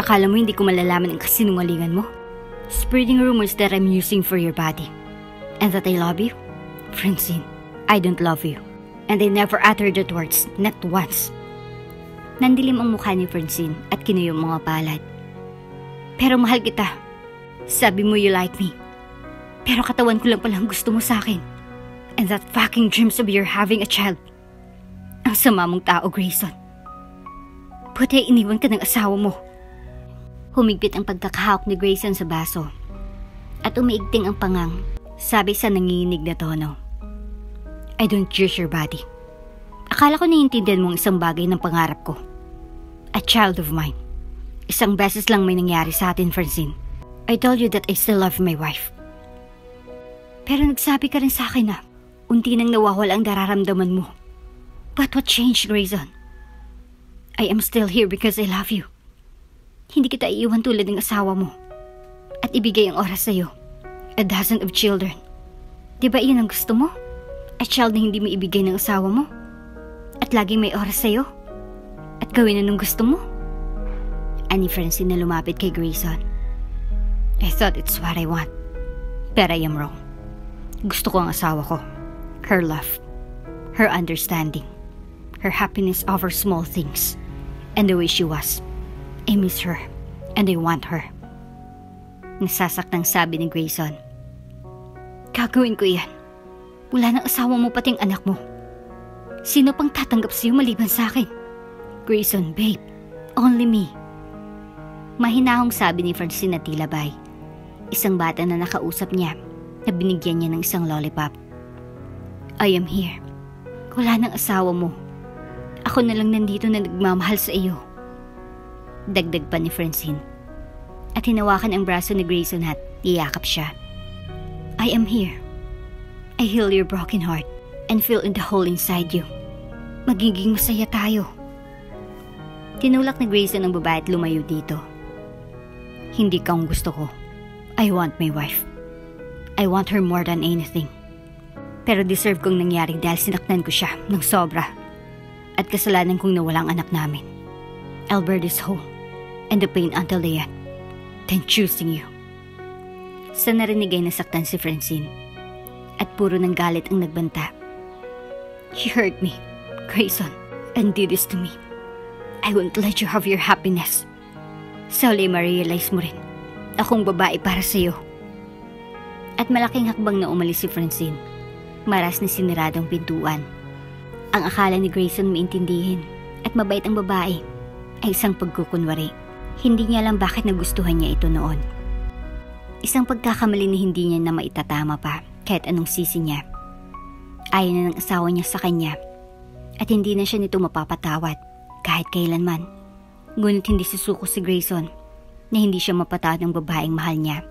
Akala mo hindi ko malalaman ang kasinungalingan mo? Spreading rumors that I'm using for your body. And that I love you? Francine, I don't love you. And I never uttered that words, not once." Nandilim ang mukha ni Francine at kinuyong mga palad. "Pero mahal kita. Sabi mo you like me. Pero katawan ko lang palang gusto mo sa akin. And that fucking dreams of your having a child. Ang sama mong tao, Grayson. Buti iniwan ka ng asawa mo." Humigpit ang pagkakahawak ni Grayson sa baso at umiigting ang pangang, sabi sa nanginginig na tono. "I don't judge your body. Akala ko naiintindihan mo ang isang bagay ng pangarap ko. A child of mine. Isang beses lang may nangyari sa atin, Francine. I told you that I still love my wife. Pero nagsabi ka rin sa akin na unti nang nawawala ang nararamdaman mo. But what changed, Grayson? I am still here because I love you. Hindi kita iiwan tulad ng asawa mo at ibigay ang oras sa'yo. A dozen of children. Diba iyon ang gusto mo? A child na hindi maibigay ng asawa mo? At laging may oras sa'yo? At gawin na ng gusto mo?" Ani Francine na lumapit kay Grayson. "I thought it's what I want. But I am wrong. Gusto ko ang asawa ko. Her love. Her understanding. Her happiness over small things. And the way she was. I miss her. And I want her." Nasasaktang sabi ni Grayson. "Gagawin ko yan. Wala nang asawa mo pating anak mo. Sino pang tatanggap sa'yo maliban sa akin? Grayson, babe. Only me. Mahinahong sabi ni Francine na tilabay. Isang bata na nakausap niya na binigyan niya ng isang lollipop. I am here. Wala ng asawa mo. Ako na lang nandito na nagmamahal sa iyo. Dagdag pa ni Francine. At hinawakan ang braso ni Grayson at iyakap siya. I am here. I heal your broken heart and fill in the hole inside you. Magiging masaya tayo. Tinulak ni Grayson ang babae at lumayo dito. Hindi ka ang gusto ko. I want my wife. I want her more than anything. Pero deserve kong nangyari dahil sinaktan ko siya ng sobra. At kasalanan kong nawalang anak namin. I'll bear this whole and the pain until the end. Then choosing you. Sa narinig ay nasaktan si Francine. At puro ng galit ang nagbanta. You hurt me, Grayson, and did this to me. I won't let you have your happiness. Sa huli ma-realize mo rin, akong babae para sa'yo. At malaking hakbang na umalis si Francine. Maras na siniradong pintuan. Ang akala ni Grayson maintindihin at mabait ang babae ay isang pagkukunwari. Hindi niya alam bakit nagustuhan niya ito noon. Isang pagkakamali na hindi niya na maitatama pa kahit anong sisi niya. Ayaw na ng asawa niya sa kanya at hindi na siya nito mapapatawad kahit kailanman. Ngunit hindi susuko si Grayson na hindi siya mapatawad ng babaeng mahal niya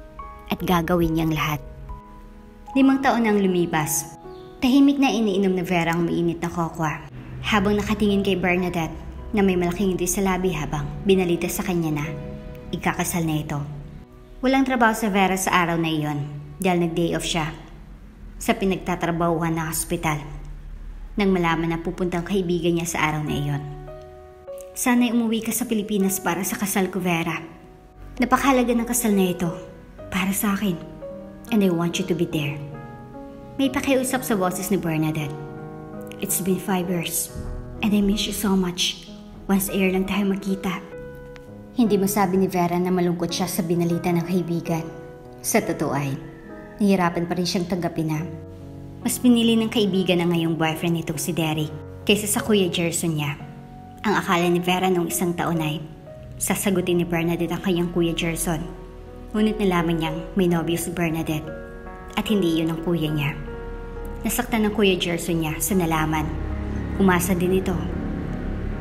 at gagawin niyang lahat. 5 taon nang lumipas. Tahimik na iniinom na Vera ang mainit na kokwa habang nakatingin kay Bernadette na may malaking ngiti sa labi habang binalita sa kanya na ikakasal na ito. Walang trabaho sa Vera sa araw na iyon dahil nag-day off siya sa pinagtatrabahuhan na hospital nang malaman na pupuntang kaibigan niya sa araw na iyon. Sana'y umuwi ka sa Pilipinas para sa kasal ko, Vera. Napakahalaga ng kasal na ito para sa akin and I want you to be there. May pakiusap sa boses ni Bernadette. It's been 5 years and I miss you so much. Once a year lang tayo magkita. Hindi masabi ni Vera na malungkot siya sa binalita ng kaibigan. Sa totoo ay, nahihirapan pa rin siyang tanggapin na mas pinili ng kaibigan ang ngayong boyfriend nitong si Derek kaysa sa Kuya Gerson niya. Ang akala ni Vera noong isang taon ay sasagutin ni Bernadette ang kanyang Kuya Gerson. Ngunit nalaman niyang may nobyo si Bernadette at hindi iyon ang kuya niya. Nasaktan ng Kuya Gerson niya sa nalaman. Umasa din ito.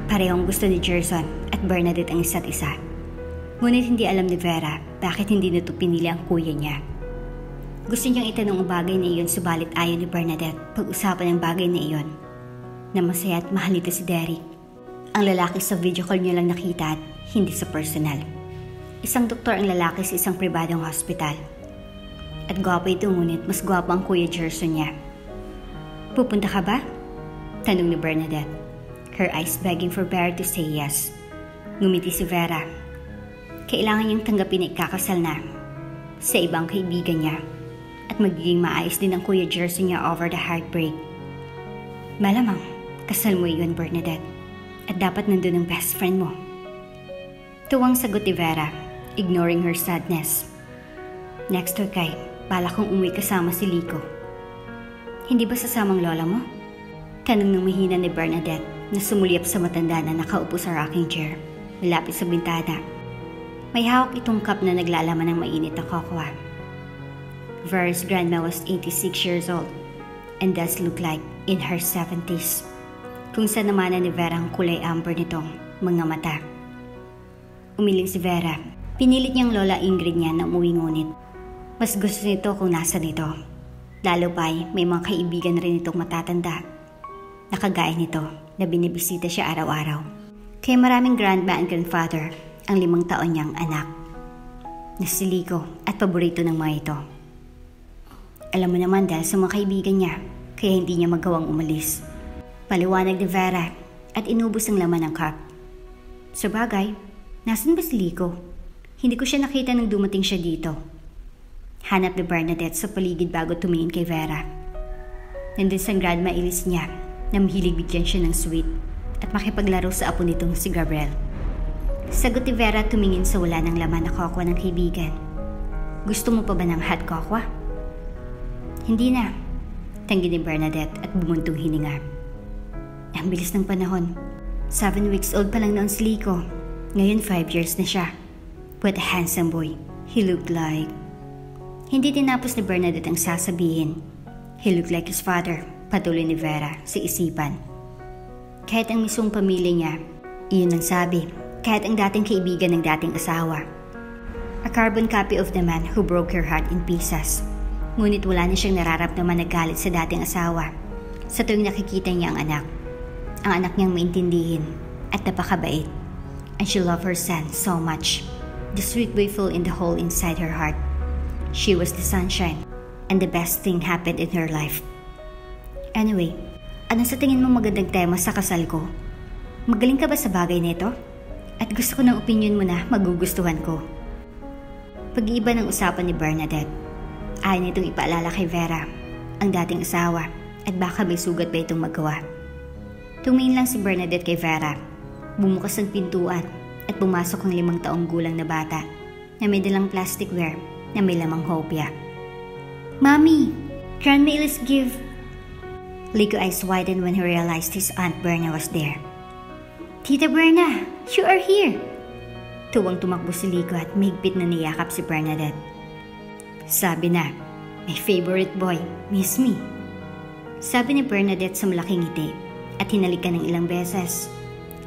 Parehong gusto ni Gerson at Bernadette ang isa't isa. Ngunit hindi alam ni Vera bakit hindi nito pinili ang kuya niya. Gusto niyang itanong ang bagay na iyon subalit ayaw ni Bernadette pag-usapan ang bagay na iyon. Na masaya at mahal nito si Derek. Ang lalaki sa video call niya lang nakita at hindi sa personal. Isang doktor ang lalaki sa isang pribadong hospital. At gwapo ito ngunit mas gwapo ang Kuya Gerson niya. Pupunta ka ba? Tanong ni Bernadette. Her eyes begging for Vera to say yes. Ngumiti si Vera. Kailangan niyang tanggapin na ikakasal na sa ibang kaibigan niya at magiging maayos din ang Kuya Gerson niya over the heartbreak. Malamang, kasal mo iyon, Bernadette. At dapat nandun ang best friend mo. Tuwang sagot ni Vera, ignoring her sadness. Next week ay, balak kong umuwi kasama si Lico. Hindi ba sasamang lola mo? Tanong ng mahina ni Bernadette na sumulyap sa matanda na nakaupo sa rocking chair, malapit sa bintana. May hawak itong cup na naglalaman ng mainit na kokwa. Vera's grandma was 86 years old and does look like in her 70s. Kung saan naman ni Vera ang kulay amber nitong mga mata. Umiling si Vera. Pinilit niyang lola Ingrid niya na umuwi ngunit mas gusto nito kung nasa nito. Lalo pa'y may mga kaibigan rin itong matatanda. Nakagaya nito na binibisita siya araw-araw. Kaya maraming grandma and grandfather ang 5 taon niyang anak. Nasiliko at paborito ng mga ito. Alam mo naman dahil sa mga kaibigan niya kaya hindi niya magawang umalis. Paliwanag ni Vera at inubos ang laman ng cup. Sa bagay, nasan ba si Lico? Hindi ko siya nakita nang dumating siya dito. Hanap ni Bernadette sa paligid bago tumingin kay Vera. Nandun sa grandma Elise niya na mahilig bigyan siya ng sweet at makipaglaro sa apo nitong si Gabriel. Sagot ni Vera tumingin sa wala ng laman na kokwa ng kaibigan. Gusto mo pa ba ng hot kokwa? Hindi na. Tanggi ni Bernadette at bumuntong hininga. Ang bilis ng panahon. 7 weeks old pa lang noon si Lico. Ngayon 5 years na siya. What a handsome boy. He looked like... Hindi tinapos ni Bernadette ang sasabihin. He looked like his father, patuloy ni Vera sa isipan. Kahit ang mismong pamilya niya, iyon ang sabi. Kahit ang dating kaibigan ng dating asawa. A carbon copy of the man who broke her heart in pieces. Ngunit wala na siyang nararamdaman na galit sa dating asawa. Sa tuwing nakikita niya ang anak. Ang anak niyang maintindihin at napakabait. And she loved her son so much. The sweet boy filled in the hole inside her heart. She was the sunshine, and the best thing happened in her life. Anyway, ano sa tingin mo magandang tema sa kasal ko? Magaling ka ba sa bagay nito? At gusto ko ng opinion mo na magugustuhan ko. Pag-iiba ng usapan ni Bernadette. Ayaw nitong ipaalala kay Vera, ang dating asawa, at baka may sugat pa itong magawa. Tumingin lang si Bernadette kay Vera. Bumukas ang pintuan at pumasok ang 5 taong gulang na bata na may dalang plasticware na may lamang hopya. Mommy, can Melis give... Lico eyes widened when he realized his Aunt Berna was there. Tita Berna, you are here! Tuwang tumakbo si Lico at mahigpit na niyakap si Bernadette. Sabi na, my favorite boy, miss me. Sabi ni Bernadette sa malaking ngiti at hinalikan ng ilang beses.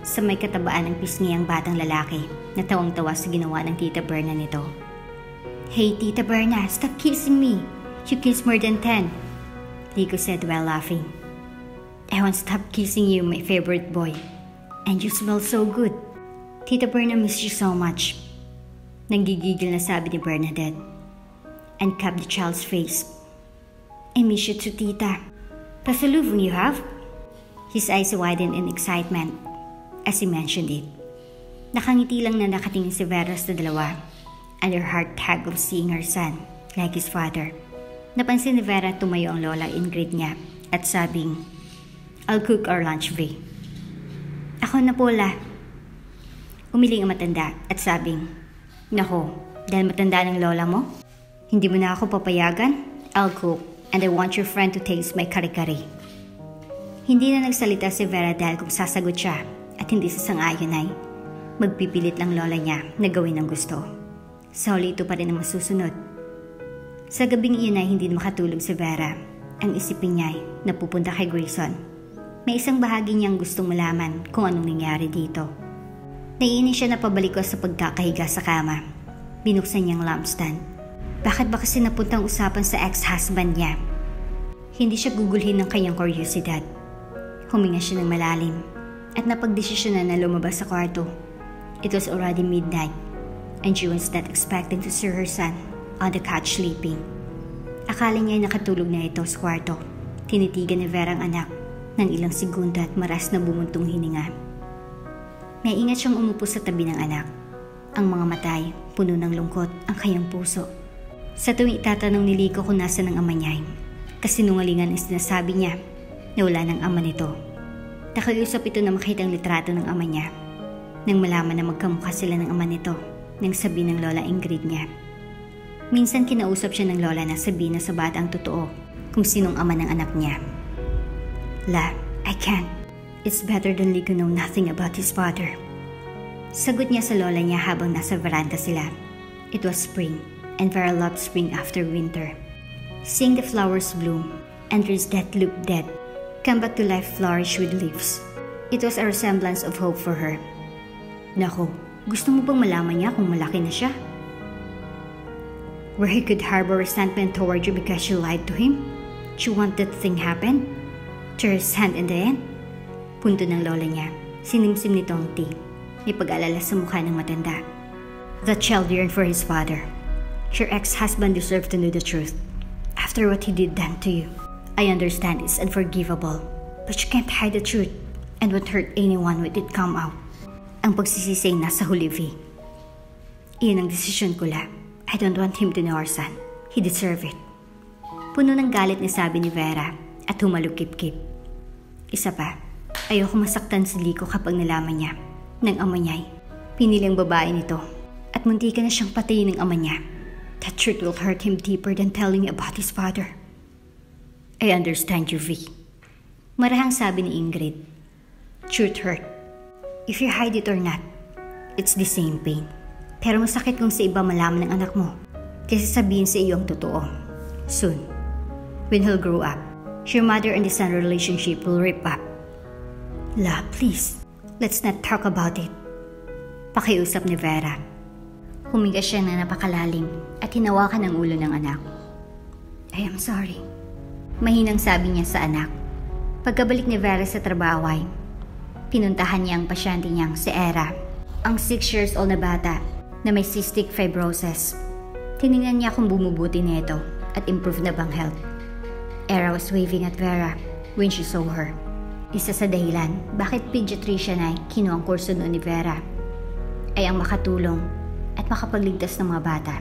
Sa may katabaan ng pisngi ang batang lalaki na tawang-tawa sa ginawa ng Tita Berna nito. Hey Tita Berna, stop kissing me. You kiss more than 10. Lico said while laughing. I won't stop kissing you, my favorite boy. And you smell so good. Tita Berna miss you so much. Nanggigigil na sabi ni Bernadette. And cupped the child's face. I miss you too, Tita. Pasalubong you have? His eyes widened in excitement as he mentioned it. Nakangiti lang na nakatingin si Vera sa dalawa. And her heart tagged of seeing her son, like his father. Napansin ni Vera tumayo ang lola Ingrid niya at sabing, I'll cook our lunch, V. Ako na po, La. Umiling ang matanda at sabing, Nako, dahil matanda ng lola mo, hindi mo na ako papayagan? I'll cook and I want your friend to taste my kare-kare. Hindi na nagsalita si Vera dahil kung sasagot siya at hindi sa sang-ayon ay magpipilit lang lola niya na gawin ang gusto. Sa huli ito pa rin ang masusunod. Sa gabing iyon ay hindi makatulog si Vera. Ang isipin niya ay napupunta kay Grayson. May isang bahagi niyang gustong malaman kung anong nangyari dito. Naiinis siya na pabalik ko sa pagkakahiga sa kama. Binuksan niyang lampstand. Bakit ba kasi napuntang usapan sa ex-husband niya? Hindi siya gugulhin ng kanyang kuryosidad. Huminga siya ng malalim at napagdesisyonan na lumabas sa kwarto. It was already midnight. And she was not expecting to see her son on the couch sleeping. Akala niya ay nakatulog na ito sa kwarto. Tinitigan ni Vera ang anak ng ilang segundo at maras na bumuntong hininga. May ingat siyang umupo sa tabi ng anak. Ang mga matay, puno ng lungkot ang kanyang puso. Sa tuwing itatanong ni Lico kung nasa ng ama niya, kasinungalingan ang sinasabi niya na wala ng ama nito. Nakiusap ito na makita ang litrato ng ama niya. Nang malaman na magkamukha sila ng ama nito, nang sabi ng lola Ingrid niya. Minsan kinausap siya ng lola na sabihin na sa bata ang totoo kung sinong ama ng anak niya. La, I can't. It's better than Lico know nothing about his father. Sagot niya sa lola niya habang nasa veranda sila. It was spring, and Vera loved spring after winter. Seeing the flowers bloom, and trees that looked dead, come back to life flourish with leaves. It was a resemblance of hope for her. Nako, gusto mo bang malaman niya kung malaki na siya? Where he could harbor resentment toward you because you lied to him? Do you want that thing happen? To his hand in the end? Punto ng lola niya. Sinimsim nito ang tea. May pag-alala sa mukha ng matanda. That child yearned for his father. Your ex-husband deserved to know the truth. After what he did done to you, I understand it's unforgivable. But you can't hide the truth and won't hurt anyone when it come out. Ang pagsisisi ay nasa huli, V. Iyon ang desisyon ko, La. I don't want him to know our son. He deserve it. Puno ng galit na sabi ni Vera at humalukip-kip. Isa pa, ayoko masaktan si Lico kapag nalaman niya ng ama niya ay pinilang babae nito at muntika na siyang patayin ng ama niya. That truth will hurt him deeper than telling about his father. I understand you, V. Marahang sabi ni Ingrid. Truth hurt. If you hide it or not, It's the same pain. Pero masakit kung sa iba malaman ng anak mo kaysa sabihin sa iyo ang totoo. Soon, when he'll grow up, your mother and the son relationship will rip up. La, please, let's not talk about it. Pakiusap ni Vera. Huminga siya na napakalalim at hinawakan ang ulo ng anak. I am sorry. Mahinang sabi niya sa anak. Pagkabalik ni Vera sa trabaho ay pinuntahan niya ang pasyente niyang si Era, ang 6 years old na bata na may cystic fibrosis. Tinignan niya kung bumubuti nito at improve na bang health. Era was waving at Vera when she saw her. Isa sa dahilan bakit pediatrician ay kinuha ang kurso noon ni Vera ay ang makatulong at makapagligtas ng mga bata.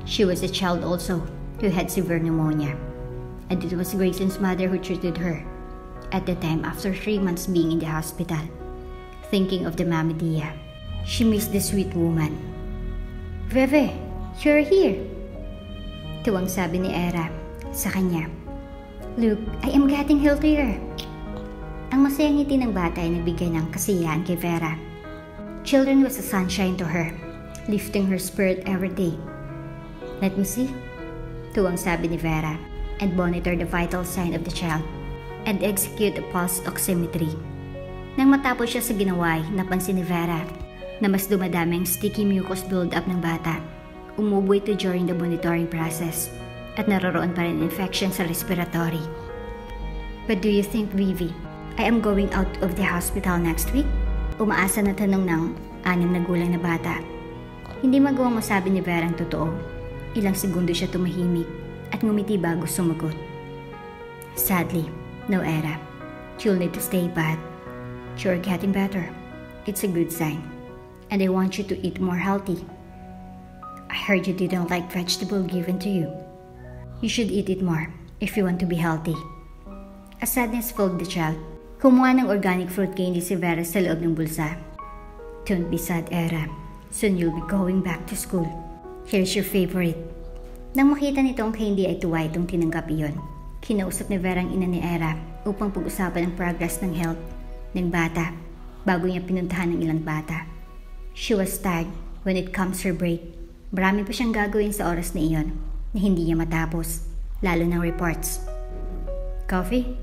She was a child also who had severe pneumonia, and it was Grayson's mother who treated her at the time after 3 months being in the hospital. Thinking of the Mama Dia, she missed the sweet woman. Veve, you're here. Tuwang sabi ni Era sa kanya. Look, I am getting healthier. Ang masayang ngiti ng bata ay nagbigay ng kasiyahan kay Vera. Children was a sunshine to her, lifting her spirit every day. Let me see. Tuwang sabi ni Vera, and monitor the vital sign of the child and execute a pulse oximetry. Nang matapos siya sa ginawa, napansin ni Vera na mas dumadami ang sticky mucus build-up ng bata. Umubo ito during the monitoring process at naroroon pa rin infection sa respiratory. But do you think, Vivi, I am going out of the hospital next week? Umaasa na tanong ng 6 na gulang na bata. Hindi magawang masabi ni Vera ang totoo. Ilang segundo siya tumahimik at ngumiti bago sumagot. Sadly, no, Era. You'll need to stay, but you're getting better. It's a good sign. And I want you to eat more healthy. I heard you didn't like vegetable given to you. You should eat it more if you want to be healthy. A sadness filled the child. Kumuha ng organic fruit candy si Vera sa loob ng bulsa. Don't be sad, Era. Soon you'll be going back to school. Here's your favorite. Nang makita nito ang candy ay tuwa itong tinanggap iyon. Kinausap ni Vera ang ina ni Era upang pag-usapan ang progress ng health ng bata bago niya pinuntahan ng ilang bata. She was tired when it comes her break. Marami pa siyang gagawin sa oras na iyon na hindi niya matapos, lalo ng reports. Coffee?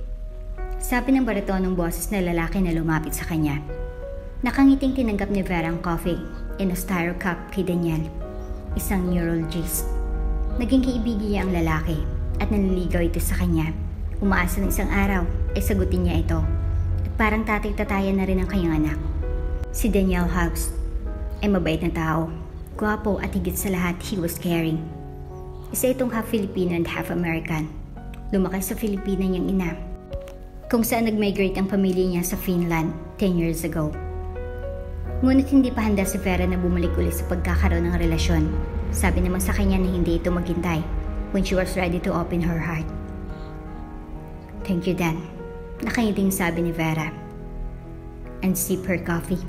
Sabi ng baritonong boses na lalaki na lumapit sa kanya. Nakangiting tinanggap ni Vera ang coffee in a styro cup kay Daniel, isang neurologist. Naging kaibigan niya ang lalaki at nanliligaw ito sa kanya. Umaasa ng isang araw ay sagutin niya ito at parang tatay-tatayan na rin ang kanyang anak. Si Daniel Hobbs ay mabait na tao, gwapo at higit sa lahat he was caring. Isa itong half Filipino and half American. Lumaki sa Filipina niyang ina, kung saan nag-migrate ang pamilya niya sa Finland 10 years ago. Ngunit hindi pa handa si Vera na bumalik ulit sa pagkakaroon ng relasyon. Sabi naman sa kanya na hindi ito maghintay when she was ready to open her heart. Thank you, Dan. Nakangiting sabi ni Vera. And sip her coffee.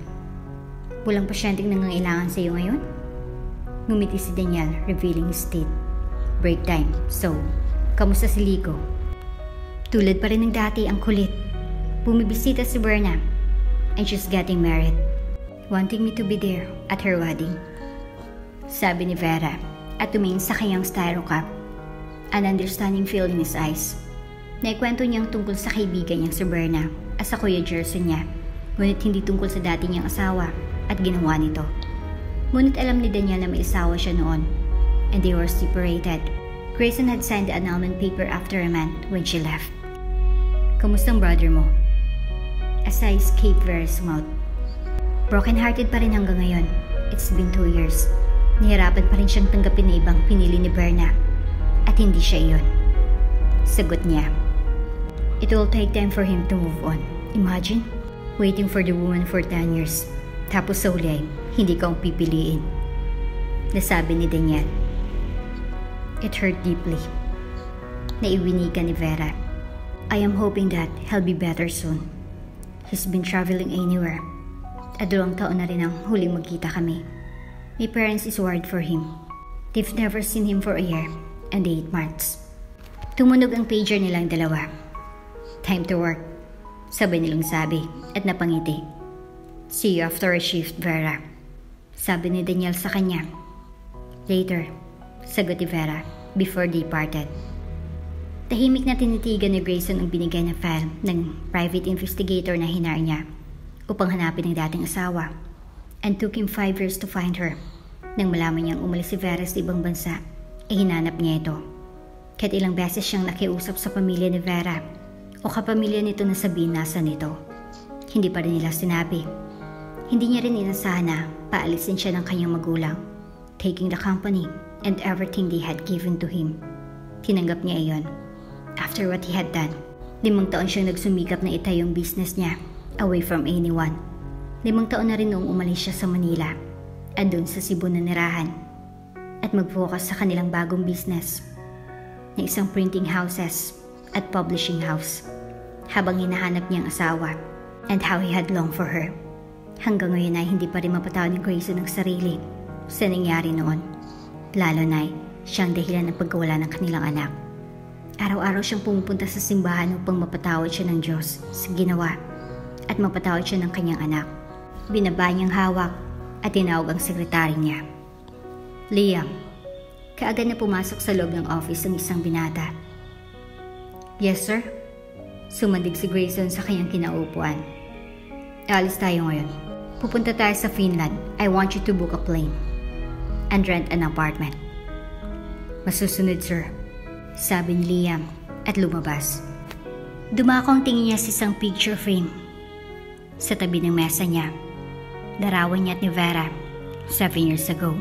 Walang pasyenteng nangangailangan sa iyo ngayon? Ngumiti si Daniel, revealing his teeth. Break time. So, kamusta si Lico? Tulad pa rin ng dati ang kulit. Bumibisita si Berna and she's getting married, wanting me to be there at her wedding. Sabi ni Vera at tumingin sa kanyang styro cup, an understanding filled in his eyes. Naikwento niyang tungkol sa kaibigan niyang si Berna at sa Kuya Gerson niya, ngunit hindi tungkol sa dati niyang asawa at ginawa nito. Ngunit alam ni Daniel na may asawa siya noon and they were separated. Grayson had signed the annulment paper after a month when she left. Kamusta ang brother mo? Asai escaped Vera's mouth. Broken-hearted pa rin hanggang ngayon. It's been 2 years. Nahirapan pa rin siyang tanggapin na ibang pinili ni Berna. At hindi siya iyon. Sagot niya. It will take time for him to move on. Imagine, waiting for the woman for 10 years. Tapos sa huli, hindi ka ang pipiliin. Nasabi ni Daniel. It hurt deeply. Naiwinigan ni Vera. I am hoping that he'll be better soon. He's been traveling anywhere. At 2 taon na rin ang huling magkita kami. My parents is worried for him. They've never seen him for a year and 8 months. Tumunog ang pager nilang dalawa. Time to work, sabay nilang sabi at napangiti. See you after a shift, Vera. sabi ni Daniel sa kanya. Later, sagot ni Vera before they parted. Tahimik na tinitigan ni Grayson ang binigay na file ng private investigator na hinar niya upang hanapin ang dating asawa, and took him 5 years to find her. Nang malaman niyang umalis si Vera sa ibang bansa, hinanap niya ito. Kahit ilang beses siyang nakiusap sa pamilya ni Vera o kapamilya nito na sabihin nasa nito, hindi pa rin nila sinabi. Hindi niya rin inasahan na paalisin siya ng kanyang magulang, taking the company and everything they had given to him. Tinanggap niya iyon. After what he had done, 5 taon siyang nagsumikap na itayo yung business niya away from anyone. 5 taon na rin noong umalis siya sa Manila at doon sa Cebu na nirahan at mag-focus sa kanilang bagong business na isang printing houses at publishing house, habang hinahanap niyang asawa and how he had longed for her. Hanggang ngayon ay hindi pa rin mapatawad ni Grayson ang sarili sa nangyari noon, lalo na siyang dahilan ng pagkawala ng kanilang anak. Araw-araw siyang pumupunta sa simbahan upang mapatawad siya ng Diyos sa ginawa at mapatawad siya ng kanyang anak. Binaba niyang hawak at tinawag ang sekretary niya. Liam. Kaagad na pumasok sa loob ng office ang isang binata. Yes, sir? Sumandig si Grayson sa kanyang kinaupuan. Alis tayo ngayon. Pupunta tayo sa Finland. I want you to book a plane and rent an apartment. Masusunod, sir, sabi ni Liam at lumabas. Dumako ang tingin niya sa isang picture frame sa tabi ng mesa niya. Larawan niya at ni Vera 7 years ago.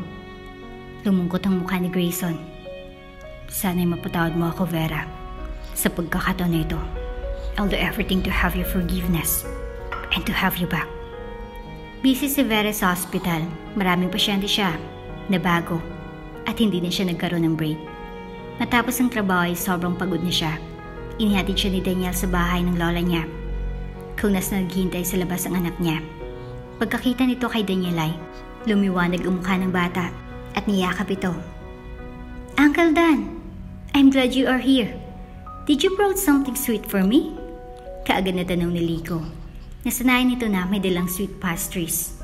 Lumungkot ang mukha ni Grayson. Sana'y mapatawad mo ako, Vera, sa pagkakataon na ito. I'll do everything to have your forgiveness and to have you back. Busy si Vera sa hospital. Maraming pasyente siya na bago at hindi na siya nagkaroon ng break. Matapos ang trabaho ay sobrang pagod na siya. Inihatid siya ni Daniel sa bahay ng lola niya. Kung nasa naghihintay sa labas ang anak niya. Pagkakita nito kay Daniel ay lumiwanag ang mukha ng bata at niyakap ito. Uncle Dan, I'm glad you are here. Did you brought something sweet for me? Kaagad na tanong ni Lico. Nasanayan nito na may dalang sweet pastries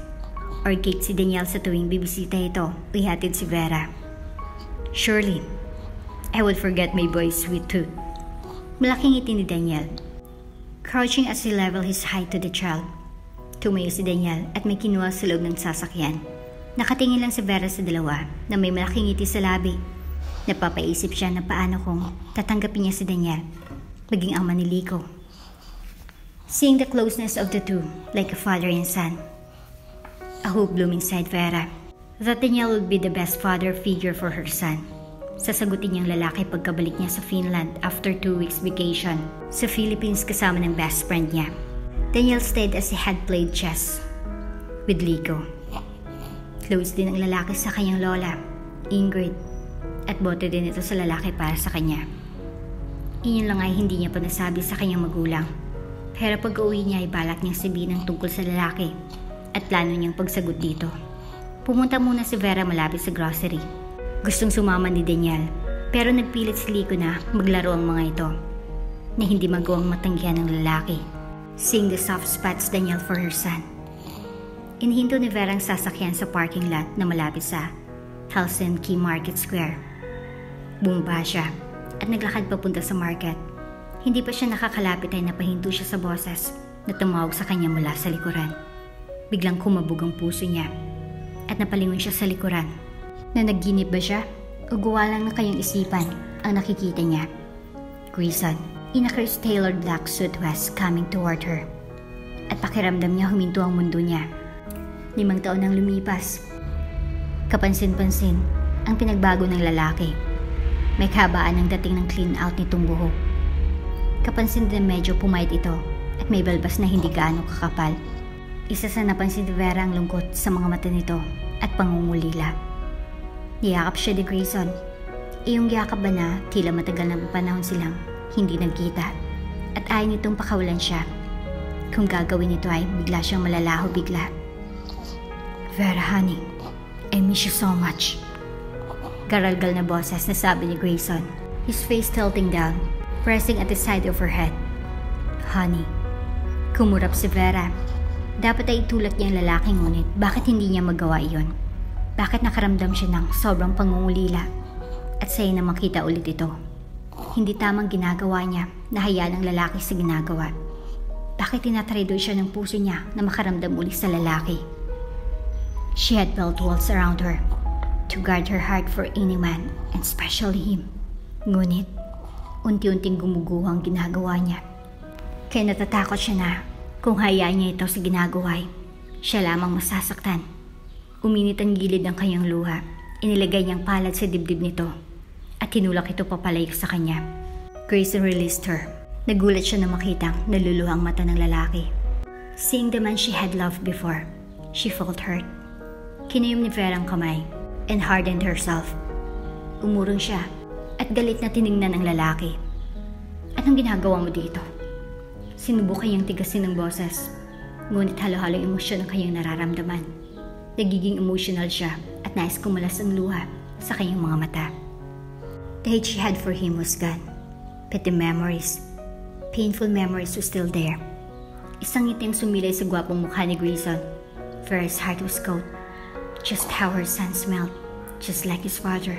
or cake si Daniel sa tuwing bibisita ito o ihatid si Vera. Surely, I would forget my boy's sweet tooth. Malaking ngiti ni Daniel. Crouching as he leveled his height to the child. Tumayo si Daniel at may kinuha sa loob ng sasakyan. Nakatingin lang si Vera sa dalawa na may malaking ngiti sa labi. Napapaisip siya na paano kung tatanggapin niya si Daniel, maging ama ni Lico. Seeing the closeness of the two, like a father and son, a hope bloomed inside Vera that Daniel would be the best father figure for her son. Sasagutin niyang lalaki pagkabalik niya sa Finland after 2 weeks vacation sa Philippines kasama ng best friend niya. Daniel stayed as he had played chess with Lico. Close din ang lalaki sa kanyang lola, Ingrid, at boto din ito sa lalaki para sa kanya. Iyon lang ay hindi niya pa nasabi sa kanyang magulang. Pero pag-uwi niya ay balak niyang sabihin ang tungkol sa lalaki at plano niyang pagsagot dito. Pumunta muna si Vera malapit sa grocery. Gustong sumama ni Daniel, pero nagpilit si Lico na maglaro ang mga ito, na hindi magawang matanggihan ng lalaki. Seeing the soft spots Daniel for her son. Inihinto ni Vera ang sasakyan sa parking lot na malapit sa Helsinki Market Square. Bumaba siya at naglakad papunta sa market. Hindi pa siya nakakalapit ay napahinto siya sa boses na tumawag sa kanya mula sa likuran. Biglang kumabog ang puso niya at napalingon siya sa likuran. Na nagginip ba siya o gawa lang na kayang isipan ang nakikita niya? Grayson, in a crisp-tailored black suit was coming toward her. At pakiramdam niya huminto ang mundo niya. 5 taon nang lumipas. Kapansin-pansin ang pinagbago ng lalaki. May kahabaan ng dating ng clean out nitong buhok. Kapansin din medyo pumayat ito at may balbas na hindi gaano kakapal. Isa sa napansin ni Vera ang lungkot sa mga mata nito at pangungulila. Niyakap siya ni Grayson. Iyong yakap ba na tila matagal na panahon silang hindi nagkita at ayaw nitong pakawalan siya. Kung gagawin ito ay bigla siyang malalaho bigla. Vera, honey, I miss you so much. Garalgal na boses na sabi ni Grayson, his face tilting down, pressing at the side of her head. Honey, kumurap si Vera. Dapat ay itulak niya ang lalaki ngunit bakit hindi niya magawa iyon? Bakit nakaramdam siya ng sobrang pangungulila at saya na makita ulit ito? Hindi tamang ginagawa niya na hayaan ng lalaki sa ginagawa. Bakit tinatraidor siya ng puso niya na makaramdam ulit sa lalaki? She had built walls around her to guard her heart for any man, and especially him. Ngunit, unti-unting gumuguho ang ginagawa niya. Kaya natatakot siya na kung hayaan niya ito sa ginagawa, siya lamang masasaktan. Uminit ang gilid ng kanyang luha, inilagay niyang palad sa dibdib nito at tinulak ito papalayo sa kanya. Grayson released her. Nagulat siya na makitang naluluha ang mata ng lalaki. Seeing the man she had loved before, she felt hurt. Kinayom ni Vera ang kamay and hardened herself. Umurong siya at galit na tiningnan ang lalaki. Anong ginagawa mo dito? Sinubukan niyang tigasin ng boses, ngunit halo-halo emosyon ang kanyang nararamdaman. Nagiging emotional siya at nais kumulas ang luha sa kanyang mga mata. The hate she had for him was gone, but the memories, painful memories were still there. Isang ngiti ang sumilay sa gwapong mukha ni Grayson. Vera's heart was cold, just how her son smelled, just like his father.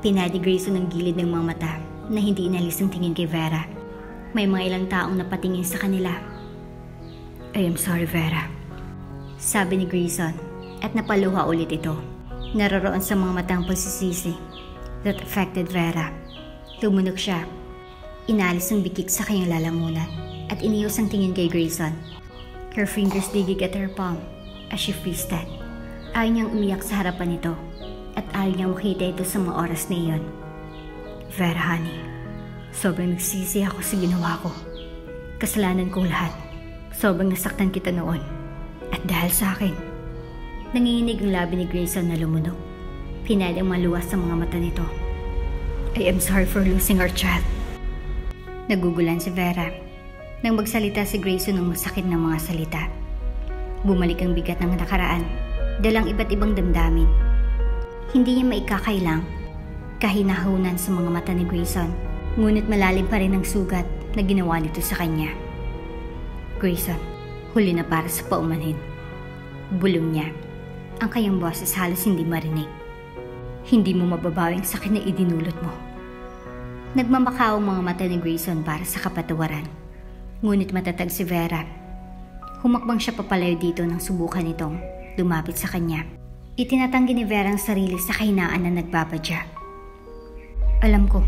Pinadi Grayson ang gilid ng mga mata na hindi inalis ang tingin kay Vera. May mga ilang taong napatingin sa kanila. I am sorry, Vera, sabi ni Grayson at napaluha ulit ito. Naroroon sa mga matang pagsisisi that affected Vera. Tumunog siya. Inalis ang bikik sa kanyang lalamunan at iniyos ang tingin kay Grayson. Her fingers digging at her palm as she feasted. Ayaw niyang umiyak sa harapan nito at ayaw niyang makita ito sa mga oras na iyon. Vera, honey, sobrang nagsisi ako sa ginawa ko. Kasalanan ko lahat. Sobrang nasaktan kita noon. At dahil sa akin, nanginginig ang labi ni Grayson na lumunog. Pinad ang maluwas sa mga mata nito. I am sorry for losing our child. Nagugulan si Vera. Nang magsalita si Grayson ng masakit na mga salita. Bumalik ang bigat ng nakaraan, dalang iba't ibang damdamin. Hindi niya maikakailang kahinahunan sa mga mata ni Grayson, ngunit malalim pa rin ang sugat na ginawa nito sa kanya. Grayson, huli na para sa paumanhin. Bulong niya. Ang kanyang boses halos hindi marinig. Hindi mo mababawi ang sakit na idinulot mo. Nagmamakaaw ang mga mata ni Grayson para sa kapatawaran. Ngunit matatag si Vera. Humakbang siya papalayo dito nang subukan nitong lumapit sa kanya. Itinatanggi ni Vera ang sarili sa kahinaan na nagbabadya. Alam ko,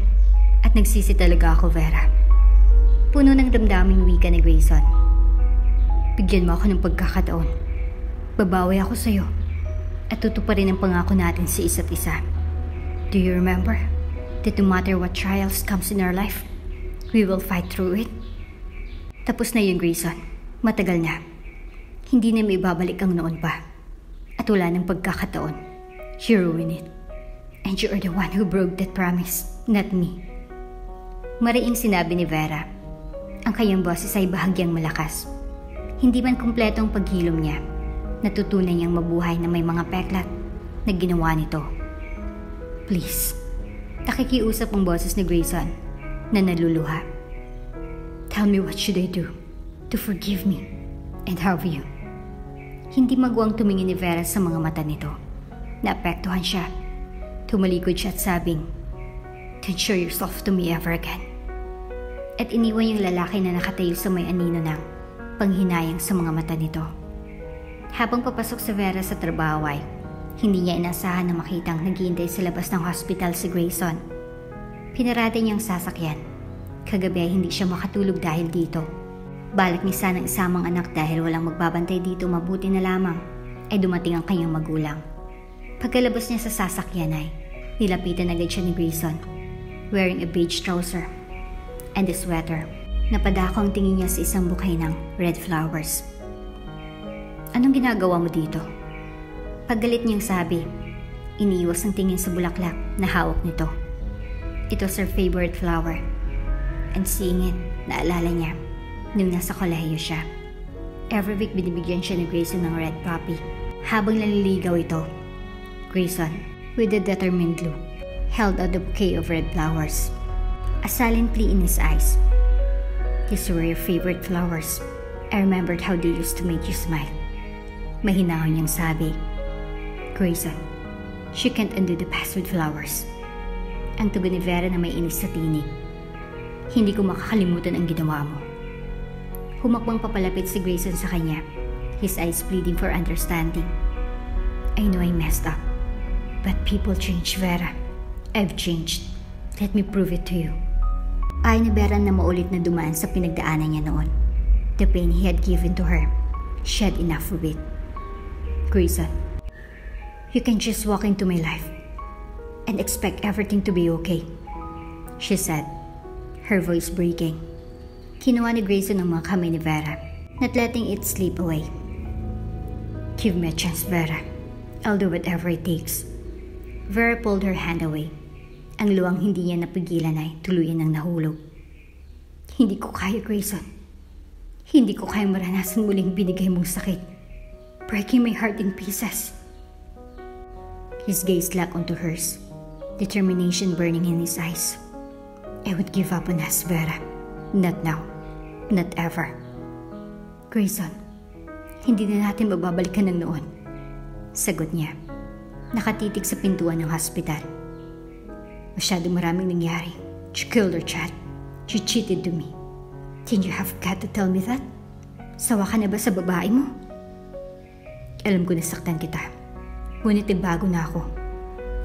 at nagsisi talaga ako, Vera. Puno ng damdaming wika ni Grayson. Bigyan mo ako ng pagkakataon. Babawi ako sa'yo at tutuparin ang pangako natin sa isa't isa. Do you remember that no matter what trials comes in our life, we will fight through it? Tapos na yun, Grayson. Matagal na. Hindi na may babalik ang noon pa. At wala ng pagkakataon. You ruined it. And you are the one who broke that promise, not me. Mariing sinabi ni Vera. Ang kanyang boses ay bahagyang malakas. Hindi man kumpleto ang paghilom niya. Natutunan niyang mabuhay na may mga peklat na ginawa nito. Please. Nakikiusap ang boses ni Grayson na naluluha. Tell me what should I do to forgive me and have you. Hindi magwang tumingin ni Vera sa mga mata nito. Naapektuhan siya. Tumalikod siya at sabing, don't show yourself to me ever again. At iniwan yung lalaki na nakatayo sa may anino ng panghinayang sa mga mata nito. Habang papasok si Vera sa trabaho ay, hindi niya inasahan na makitang naghihintay sa labas ng hospital si Grayson. Pinarada niyang sasakyan. Kagabi ay hindi siya makatulog dahil dito. Balak ni sanang isamang anak dahil walang magbabantay dito, mabuti na lamang ay dumating ang kanyang magulang. Pagkalabas niya sa sasakyan ay nilapitan agad siya ni Grayson, wearing a beige trouser and a sweater. Napadako ang tingin niya sa isang bukay ng red flowers. Anong ginagawa mo dito? Paggalit niyang sabi, iniiwas ang tingin sa bulaklak na hawak nito. It was her favorite flower. And seeing it, naalala niya nung nasa kolehiyo siya. Every week binibigyan siya ni Grayson ng red poppy. Habang naliligaw ito, Grayson, with a determined look, held out the bouquet of red flowers. A silent plea in his eyes. These were your favorite flowers. I remembered how they used to make you smile. Mahinahon niyang sabi. Grayson, she can't undo the past with flowers. Ang tugon ni Vera na may inis sa tinig. Hindi ko makakalimutan ang ginawa mo. Humakbang papalapit si Grayson sa kanya, his eyes pleading for understanding. I know I messed up, but people change, Vera. I've changed. Let me prove it to you. Ayaw ni Vera na maulit na dumaan sa pinagdaanan niya noon. The pain he had given to her, she had enough of it. Grayson, you can just walk into my life and expect everything to be okay, she said, her voice breaking. Kinuha ni Grayson ang mga kamay ni Vera, not letting it slip away. Give me a chance, Vera. I'll do whatever it takes. Vera pulled her hand away. Ang luwang hindi niya napigilan ay tuluyan ng nahulog. Hindi ko kaya, Grayson. Hindi ko kaya maranasan muling binigay mong sakit, breaking my heart in pieces. His gaze locked onto hers, determination burning in his eyes. I would give up on us, Vera. Not now. Not ever. Grayson, hindi na natin mababalikan ng noon. Sagot niya, nakatitig sa pintuan ng hospital. Masyadong maraming nangyari. She killed her child. She cheated to me. Did you have got to tell me that? Sawa ka na ba sa babae mo? Alam ko nasaktan kita. Ngunit bago na ako.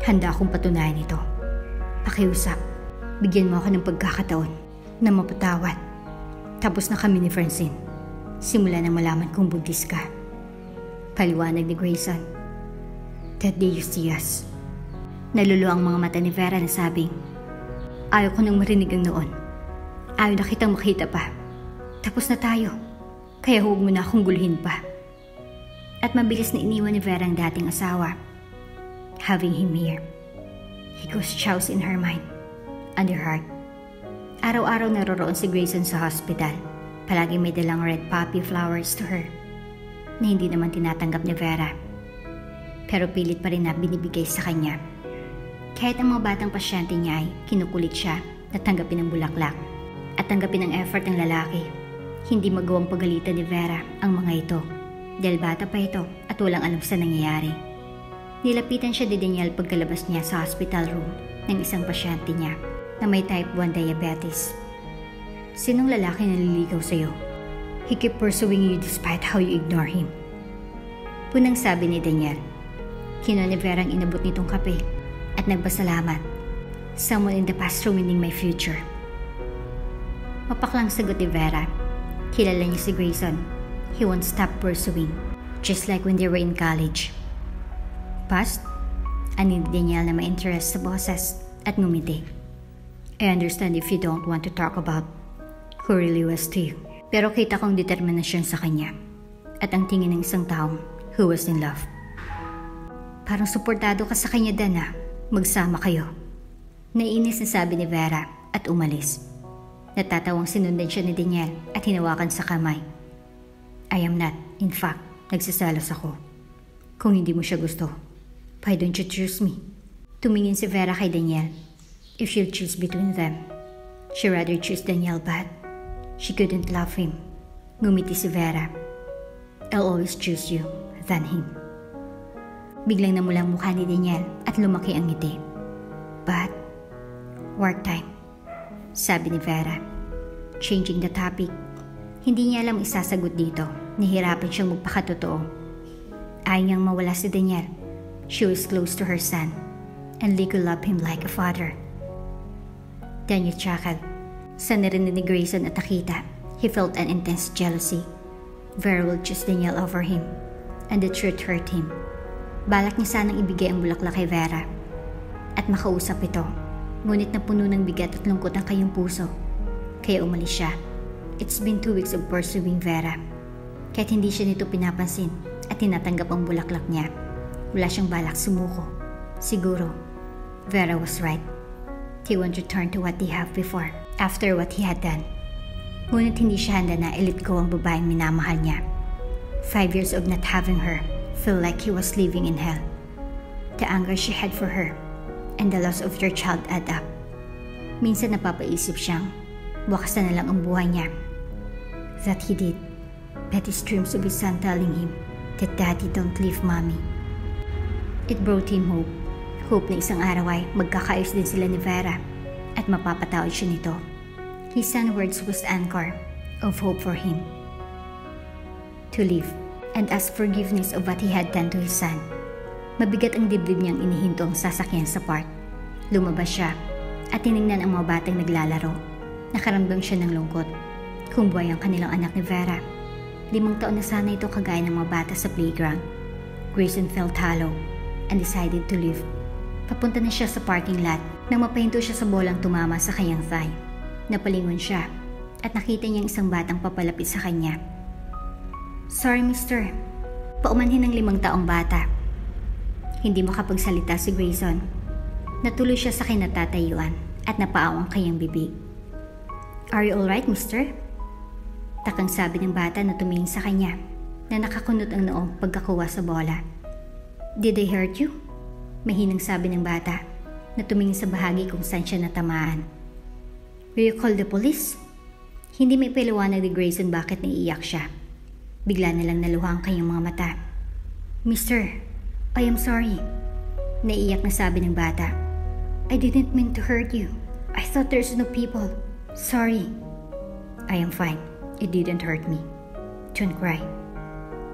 Handa akong patunayan ito. Pakiusap. Bigyan mo ako ng pagkakataon na mapatawad. Tapos na kami ni Francine. Simula nang malaman kong buntis ka. Paliwanag ni Grayson. That day you see us. Naluluwa ang mga mata ni Vera na sabing, ayaw ko nang marinig ang noon. Ayaw na kitang makita pa. Tapos na tayo. Kaya huwag mo na akong guluhin pa. At mabilis na iniwan ni Vera ang dating asawa. Having him here, he goes chows in her mind, and her heart. Araw-araw naroroon si Grayson sa hospital. Palaging may dalang red poppy flowers to her, na hindi naman tinatanggap ni Vera. Pero pilit pa rin na binibigay sa kanya. Kahit ang mga batang pasyente niya ay kinukulit siya na tanggapin ang bulaklak at tanggapin ang effort ng lalaki. Hindi magawang pagalitan ni Vera ang mga ito dahil bata pa ito at walang alam sa nangyayari. Nilapitan siya ni Daniel pagkalabas niya sa hospital room ng isang pasyente niya na may type 1 diabetes. Sinong lalaki na naliligaw sa'yo? He keep pursuing you despite how you ignore him. Punang sabi ni Daniel. Kinuha ni Vera ang inabot nitong kape at nagpasalamat. Someone in the past ruining my future. Mapaklang sagot ni Vera. Kilala niya si Grayson. He won't stop pursuing, just like when they were in college. Past? Ani ni Daniel na may interest sa boses at ngumiti. I understand if you don't want to talk about who really was to you. Pero kita kong determinasyon sa kanya at ang tingin ng isang taong who was in love. Parang suportado ka sa kanya, Dana. Magsama kayo. Nainis na sabi ni Vera at umalis. Natatawang sinundan siya ni Daniel at hinawakan sa kamay. I am not. In fact, nagsasalos ako. Kung hindi mo siya gusto, why don't you choose me? Tumingin si Vera kay Daniel. If she'll choose between them, she'd rather choose Daniel, but she couldn't love him. Ngumiti si Vera. I'll always choose you than him. Biglang namulang mukha ni Daniel at lumaki ang ngiti. But, work time, sabi ni Vera. Changing the topic, hindi niya alam isasagot dito. Nahirapan siyang magpakatotoo. Ayaw niyang mawala si Daniel. She was close to her son, and Lee could love him like a father. Daniel chuckled. Sa narinig ni Grayson at nakita, he felt an intense jealousy. Vera will choose Daniel over him, and the truth hurt him. Balak niya sanang ibigay ang bulaklak kay Vera at makausap ito, ngunit napuno ng bigat at lungkot ang kanyang puso. Kaya umalis siya. It's been 2 weeks of pursuing Vera. Kahit hindi siya nito pinapansin at tinatanggap ang bulaklak niya, wala siyang balak sumuko. Siguro, Vera was right. He won't return to what he had before, after what he had done. Ngunit hindi siya handa na i-let go ang babaeng minamahal niya. 5 years of not having her feel like he was living in hell. The anger she had for her and the loss of their child add up. Minsan napapaisip siyang wakas na lang ang buhay niya. That he did, but his dreams of his son telling him that daddy don't leave mommy. It brought him hope. Hope na isang araw ay magkakaayos din sila ni Vera at mapapatawad siya nito. His son's words was anchor of hope for him to live and ask forgiveness of what he had done to his son. Mabigat ang dibdib niyang inihinto ang sasakyan sa park. Lumabas siya at tiningnan ang mga batang naglalaro. Nakaramdam siya ng lungkot. Kung buhay ang kanilang anak ni Vera. 5 taon na sana ito kagaya ng mga bata sa playground. Grayson felt hollow and decided to leave. Papunta na siya sa parking lot nang mapahinto siya sa bolang tumama sa kanyang thigh. Napalingon siya at nakita niyang isang batang papalapit sa kanya. Sorry, mister. Paumanhin ng 5 taong bata. Hindi makapagsalita si Grayson. Natuloy siya sa kinatatayuan at napaaw ang kanyang bibig. Are you alright, mister? Takang sabi ng bata na tumingin sa kanya na nakakunot ang noong pagkakuha sa bola. Did I hurt you? Mahinang sabi ng bata na tumingin sa bahagi kung saan siya natamaan. Will you call the police? Hindi may paliwanag ni Grayson bakit naiiyak siya. Bigla na lang naluha ang kanyang mga mata. Mister, I am sorry. Naiiyak na sabi ng bata. I didn't mean to hurt you. I thought there's no people. Sorry. I am fine. It didn't hurt me. Don't cry.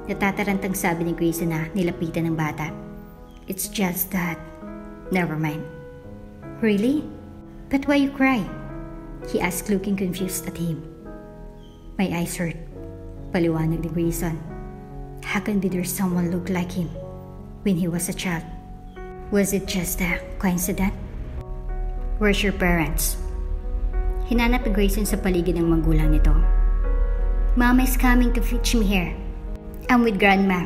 Natatarantang sabi ni Grayson na nilapitan ng bata. It's just that... Never mind. Really? But why you cry? He asked, looking confused at him. My eyes hurt. Paliwanag ni Grayson. How can be there someone look like him when he was a child? Was it just a coincidence? Where's your parents? Hinanap ni Grayson sa paligid ng magulang nito. Mama is coming to fetch me here. I'm with Grandma.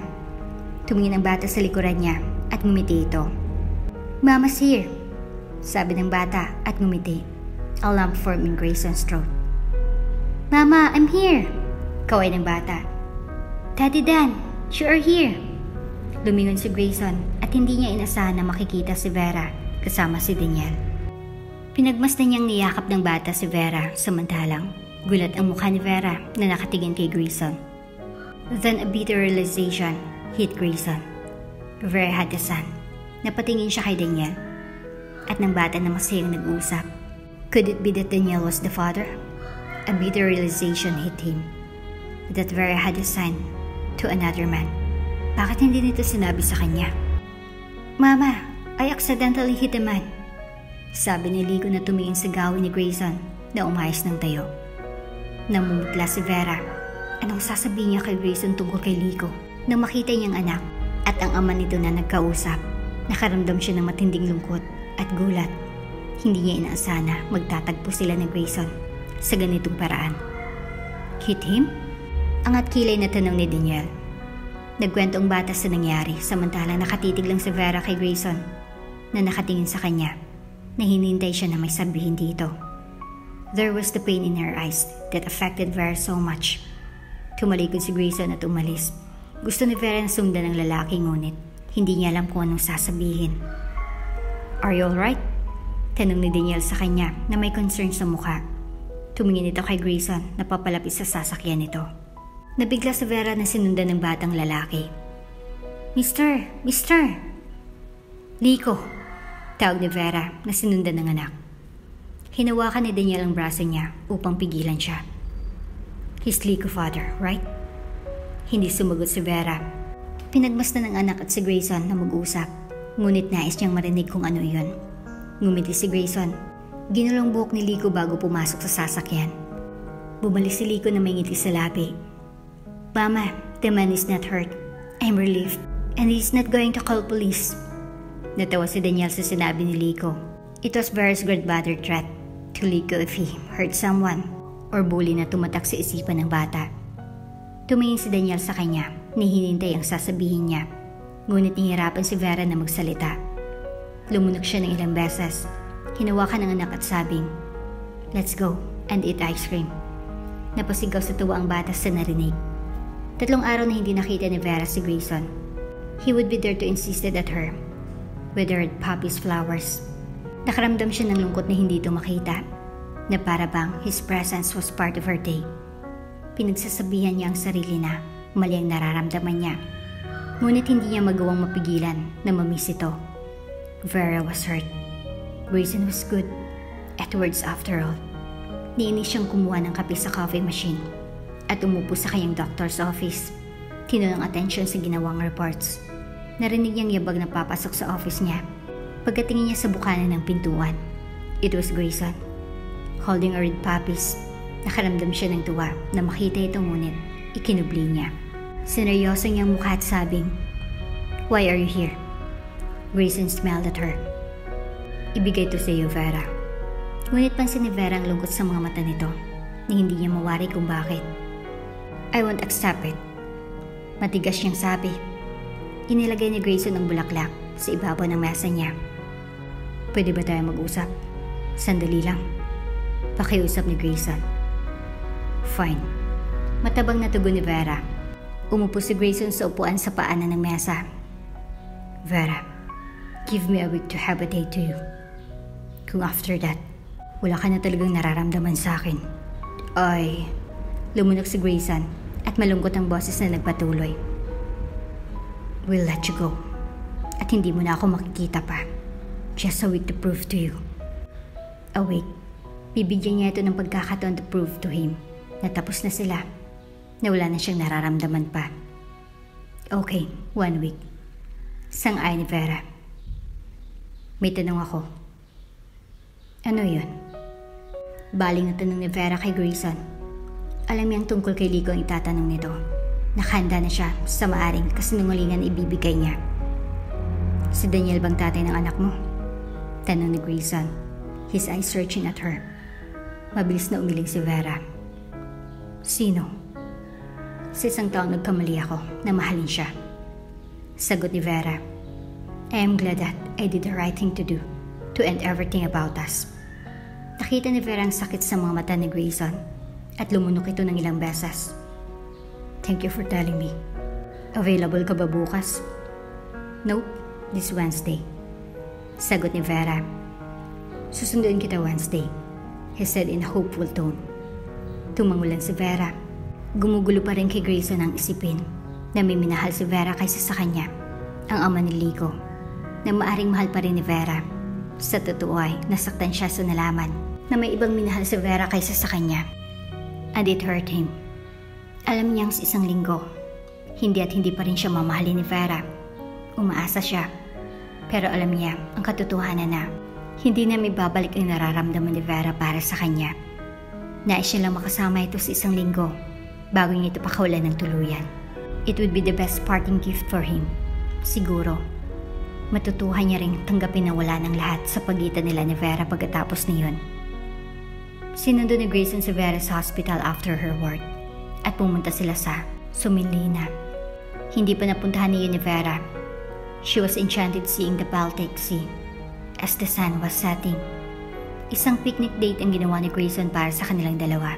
Tumingin ang bata sa likuran niya at ngumiti ito. Mama's here, sabi ng bata at ngumiti. A lump formed in Grayson's throat. Mama, I'm here, kaway ng bata. Daddy Dan, you are here. Lumingon si Grayson at hindi niya inasahan na makikita si Vera kasama si Daniel. Pinagmasdan niyang niyakap ng bata si Vera samantalang gulat ang mukha ni Vera na nakatingin kay Grayson. Then a bitter realization hit Grayson. Vera had a son. Napatingin siya kay Daniel at ng bata na masayang nag-usap. Could it be that Daniel was the father? A bitter realization hit him that Vera had a son to another man. Bakit hindi nito sinabi sa kanya? Mama, I accidentally hit a man. Sabi ni Lico na tumingin sa gawin ni Grayson na umayos ng tayo. Namumutla si Vera. Anong sasabihin niya kay Grayson tungkol kay Lico? Nang makita niyang anak at ang ama nito na nagkausap, nakaramdam siya ng matinding lungkot at gulat. Hindi niya inaasahan na magtatagpo sila ni Grayson sa ganitong paraan. Hit him? Angat kilay na tanong ni Daniel. Nagkwento ang bata sa nangyari samantalang nakatitig lang si Vera kay Grayson na nakatingin sa kanya na hinintay siya na may sabihin dito. There was the pain in her eyes that affected Vera so much. Tumalikod si Grayson at umalis. Gusto ni Vera na sundan ng lalaki ngunit hindi niya alam kung anong sasabihin. Are you alright? Tanong ni Daniel sa kanya na may concern sa mukha. Tumingin ito kay Grayson na papalapit sa sasakyan nito. Nabigla si Vera na sinundan ng batang lalaki. Mister! Lico! Tawag ni Vera na sinundan ng anak. Hinawakan ni Daniel ang braso niya upang pigilan siya. He's Lico, father, right? Hindi sumagot si Vera. Pinagmasdan ng anak at si Grayson na mag-usap. Ngunit nais niyang marinig kung ano iyon. Ngumiti si Grayson. Ginulong buhok ni Lico bago pumasok sa sasakyan. Bumalik si Lico na may ngiti sa labi. Mama, the man is not hurt. I'm relieved. And he's not going to call police. Natawa si Daniel sa sinabi ni Lico. It was Vera's grandmother threat to Lico if he hurt someone or bully na tumatak sa isipan ng bata. Tumingin si Daniel sa kanya, hinintay ang sasabihin niya. Ngunit nihirapan si Vera na magsalita. Lumunok siya ng ilang beses. Hinawakan ng anak at sabing, Let's go and eat ice cream. Napasigaw sa tuwa ang bata sa narinig. 3 araw na hindi nakita ni Vera si Grayson. He would be there to insist at her. Withered poppies, flowers. Nakaramdam siya ng lungkot na hindi ito makita. Na para bang his presence was part of her day. Pinagsasabihan niya ang sarili na mali ang nararamdaman niya. Ngunit hindi niya magawang mapigilan na mamiss ito. Vera was hurt. Grayson was good. Edwards after all. Niinis siyang kumuha ng kape sa coffee machine at umupo sa kanyang doctor's office. Tinulang atensyon sa ginawang reports. Narinig niyang yabag na papasok sa office niya. Pagkatingin niya sa bukanan ng pintuan, it was Grayson. Holding a red puppies, nakaramdam siya ng tuwa na makita ito ngunit ikinubli niya. Sineryoso niyang mukha at sabing, "Why are you here?" Grayson smiled at her. "Ibigay to sa iyo, Vera." Ngunit pansin ni Vera ang lungkot sa mga mata nito na hindi niya mawari kung bakit. "I won't accept it." Matigas niyang sabi. Inilagay ni Grayson ang bulaklak sa ibabaw ng mesa niya. "Pwede ba tayo mag-usap? Sandali lang." Pakiusap ni Grayson. "Fine." Matabang na tugon ni Vera. Umupo si Grayson sa upuan sa paanan ng mesa. "Vera, give me a week to have a day to you. Kung after that, wala ka na talagang nararamdaman sa akin, ay..." Lumunog si Grayson at malungkot ang boses na nagpatuloy. "We'll let you go. At hindi mo na ako makikita pa. Just a week to prove to you." A week. Bibigyan niya ito ng pagkakataon to prove to him na tapos na sila, na wala na siyang nararamdaman pa. "Okay, 1 week." Sang-ayon ni Vera. "May tanong ako." "Ano yun?" Baling na tanong ni Vera kay Grayson. Alam niyang tungkol kay Lico ang itatanong nito. Nakahanda na siya sa maaring kasinungalingan na ibibigay niya. "Si Daniel bang tatay ng anak mo?" Tanong ni Grayson, his eyes searching at her. Mabilis na umiling si Vera. "Sino?" "Sa isang taong nagkamali ako na mahalin siya." Sagot ni Vera. "I am glad that I did the right thing to do, to end everything about us." Nakita ni Vera ang sakit sa mga mata ni Grayson at lumunok ito ng ilang beses. "Thank you for telling me. Available ka ba bukas?" "Nope, this Wednesday." Sagot ni Vera. "Susunduin kita Wednesday," he said in a hopeful tone. Tumangulan si Vera. Gumugulo pa rin kay Grayson ang isipin na may minahal si Vera kaysa sa kanya, ang ama ni Lico, na maaring mahal pa rin ni Vera. Sa totoo ay nasaktan siya sa nalaman na may ibang minahal si Vera kaysa sa kanya. And it hurt him. Alam niyang sa isang linggo, hindi at hindi pa rin siya mamahalin ni Vera. Umaasa siya, pero alam niya ang katotohanan na hindi na may babalik ang nararamdaman ni Vera para sa kanya. Nais siya lang makasama ito sa isang linggo bago niya ito pakawalan ng tuluyan. It would be the best parting gift for him. Siguro, matutuhan niya ring tanggapin na wala ng lahat sa pagitan nila ni Vera pagkatapos niyon. Sinundo ni Grayson si Vera sa hospital after her work at pumunta sila sa Sumilina. Hindi pa napuntahan niya ni Vera. She was enchanted seeing the Baltic Sea as the sun was setting. Isang picnic date ang ginawa ni Grayson para sa kanilang dalawa.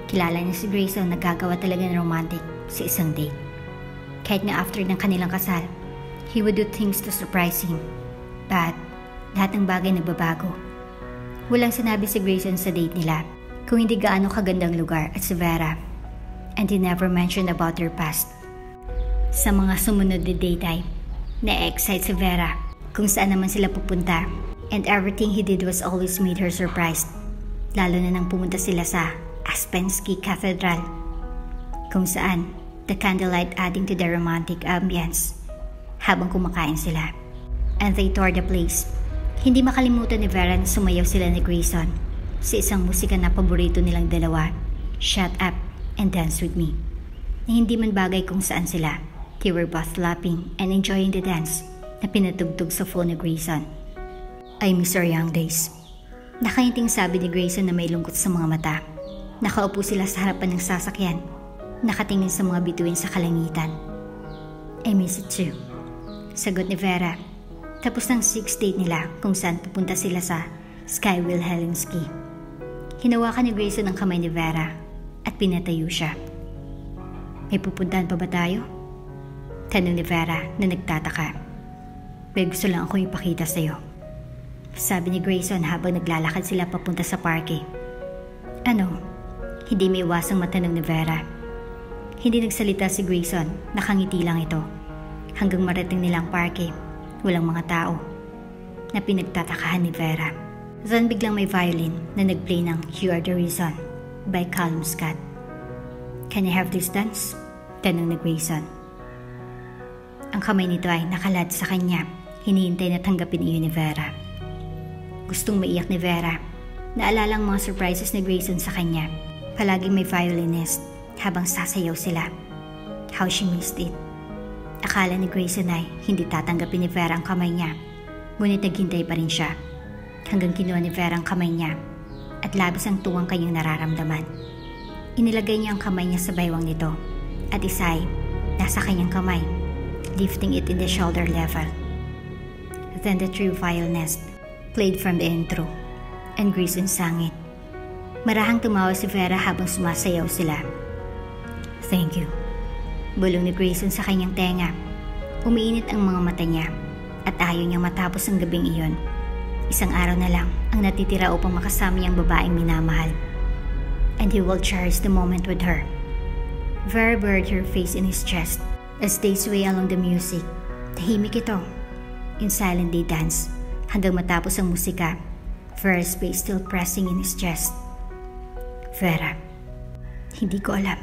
Kilala niya si Grayson na gagawa talaga ng romantic sa isang date. Kahit na after ng kanilang kasal, he would do things to surprise him. But lahat ng bagay nagbabago. Walang sinabi si Grayson sa date nila kung hindi gaano kagandang lugar at si Vera. And he never mentioned about their past. Sa mga sumunod na date ay na-excite si Vera kung saan naman sila pupunta. And everything he did was always made her surprised. Lalo na nang pumunta sila sa Aspenski Cathedral, kung saan the candlelight adding to the romantic ambience habang kumakain sila. And they toured the place. Hindi makalimutan ni Vera na sumayaw sila ni Grayson sa isang musika na paborito nilang dalawa, Shut Up and Dance With Me, na hindi man bagay kung saan sila. They were both laughing and enjoying the dance na pinatugtog sa phone ni Grayson. "I miss our young days." Nakainting sabi ni Grayson na may lungkot sa mga mata. Nakaupo sila sa harapan ng sasakyan, nakatingin sa mga bituin sa kalangitan. "I miss it too," sagot ni Vera. Tapos ng 6th date nila kung saan pupunta sila sa Sky Wilhelmski. Hinawakan ni Grayson ang kamay ni Vera at pinatayo siya. "May pupuntahan pa ba tayo?" Tanong ni Vera na nagtataka. "May gusto lang akong ipakita sa'yo," sabi ni Grayson habang naglalakad sila papunta sa parke. "Ano?" Hindi may iwasang matanong ni Vera. Hindi nagsalita si Grayson, nakangiti lang ito. hanggang marating nilang parke. Walang mga tao na pinagtatakahan ni Vera. Then biglang may violin na nagplay ng You Are the Reason by Callum Scott. Can I have this dance? Tanong ni Grayson. Ang kamay nito ay nakalad sa kanya. Hinihintay na tanggapin iyon ni Vera. Gustong maiyak ni Vera. Naalala ang mga surprises ni Grayson sa kanya. Palaging may violinist habang sasayaw sila. How she missed it. Akala ni Grayson ay hindi tatanggapin ni Vera ang kamay niya. Ngunit naghintay pa rin siya. Hanggang kinuha ni Vera ang kamay niya at labis ang tuwang kanyang nararamdaman. Inilagay niya ang kamay niya sa baywang nito at isa ay nasa kanyang kamay, lifting it in the shoulder level. Then the true violinist played from the intro and Grayson sang it. Marahang tumawa si Vera habang sumasayaw sila. Thank you. Bulong ni Grayson sa kanyang tenga. Umiinit ang mga mata niya at ayaw niyang matapos ang gabing iyon. Isang araw na lang ang natitira upang makasama niyang babaeng minamahal. And he will cherish the moment with her. Vera buried her face in his chest as they sway along the music. Tahimik ito. In silent they dance hanggang matapos ang musika. Vera's face still pressing in his chest. Vera, hindi ko alam.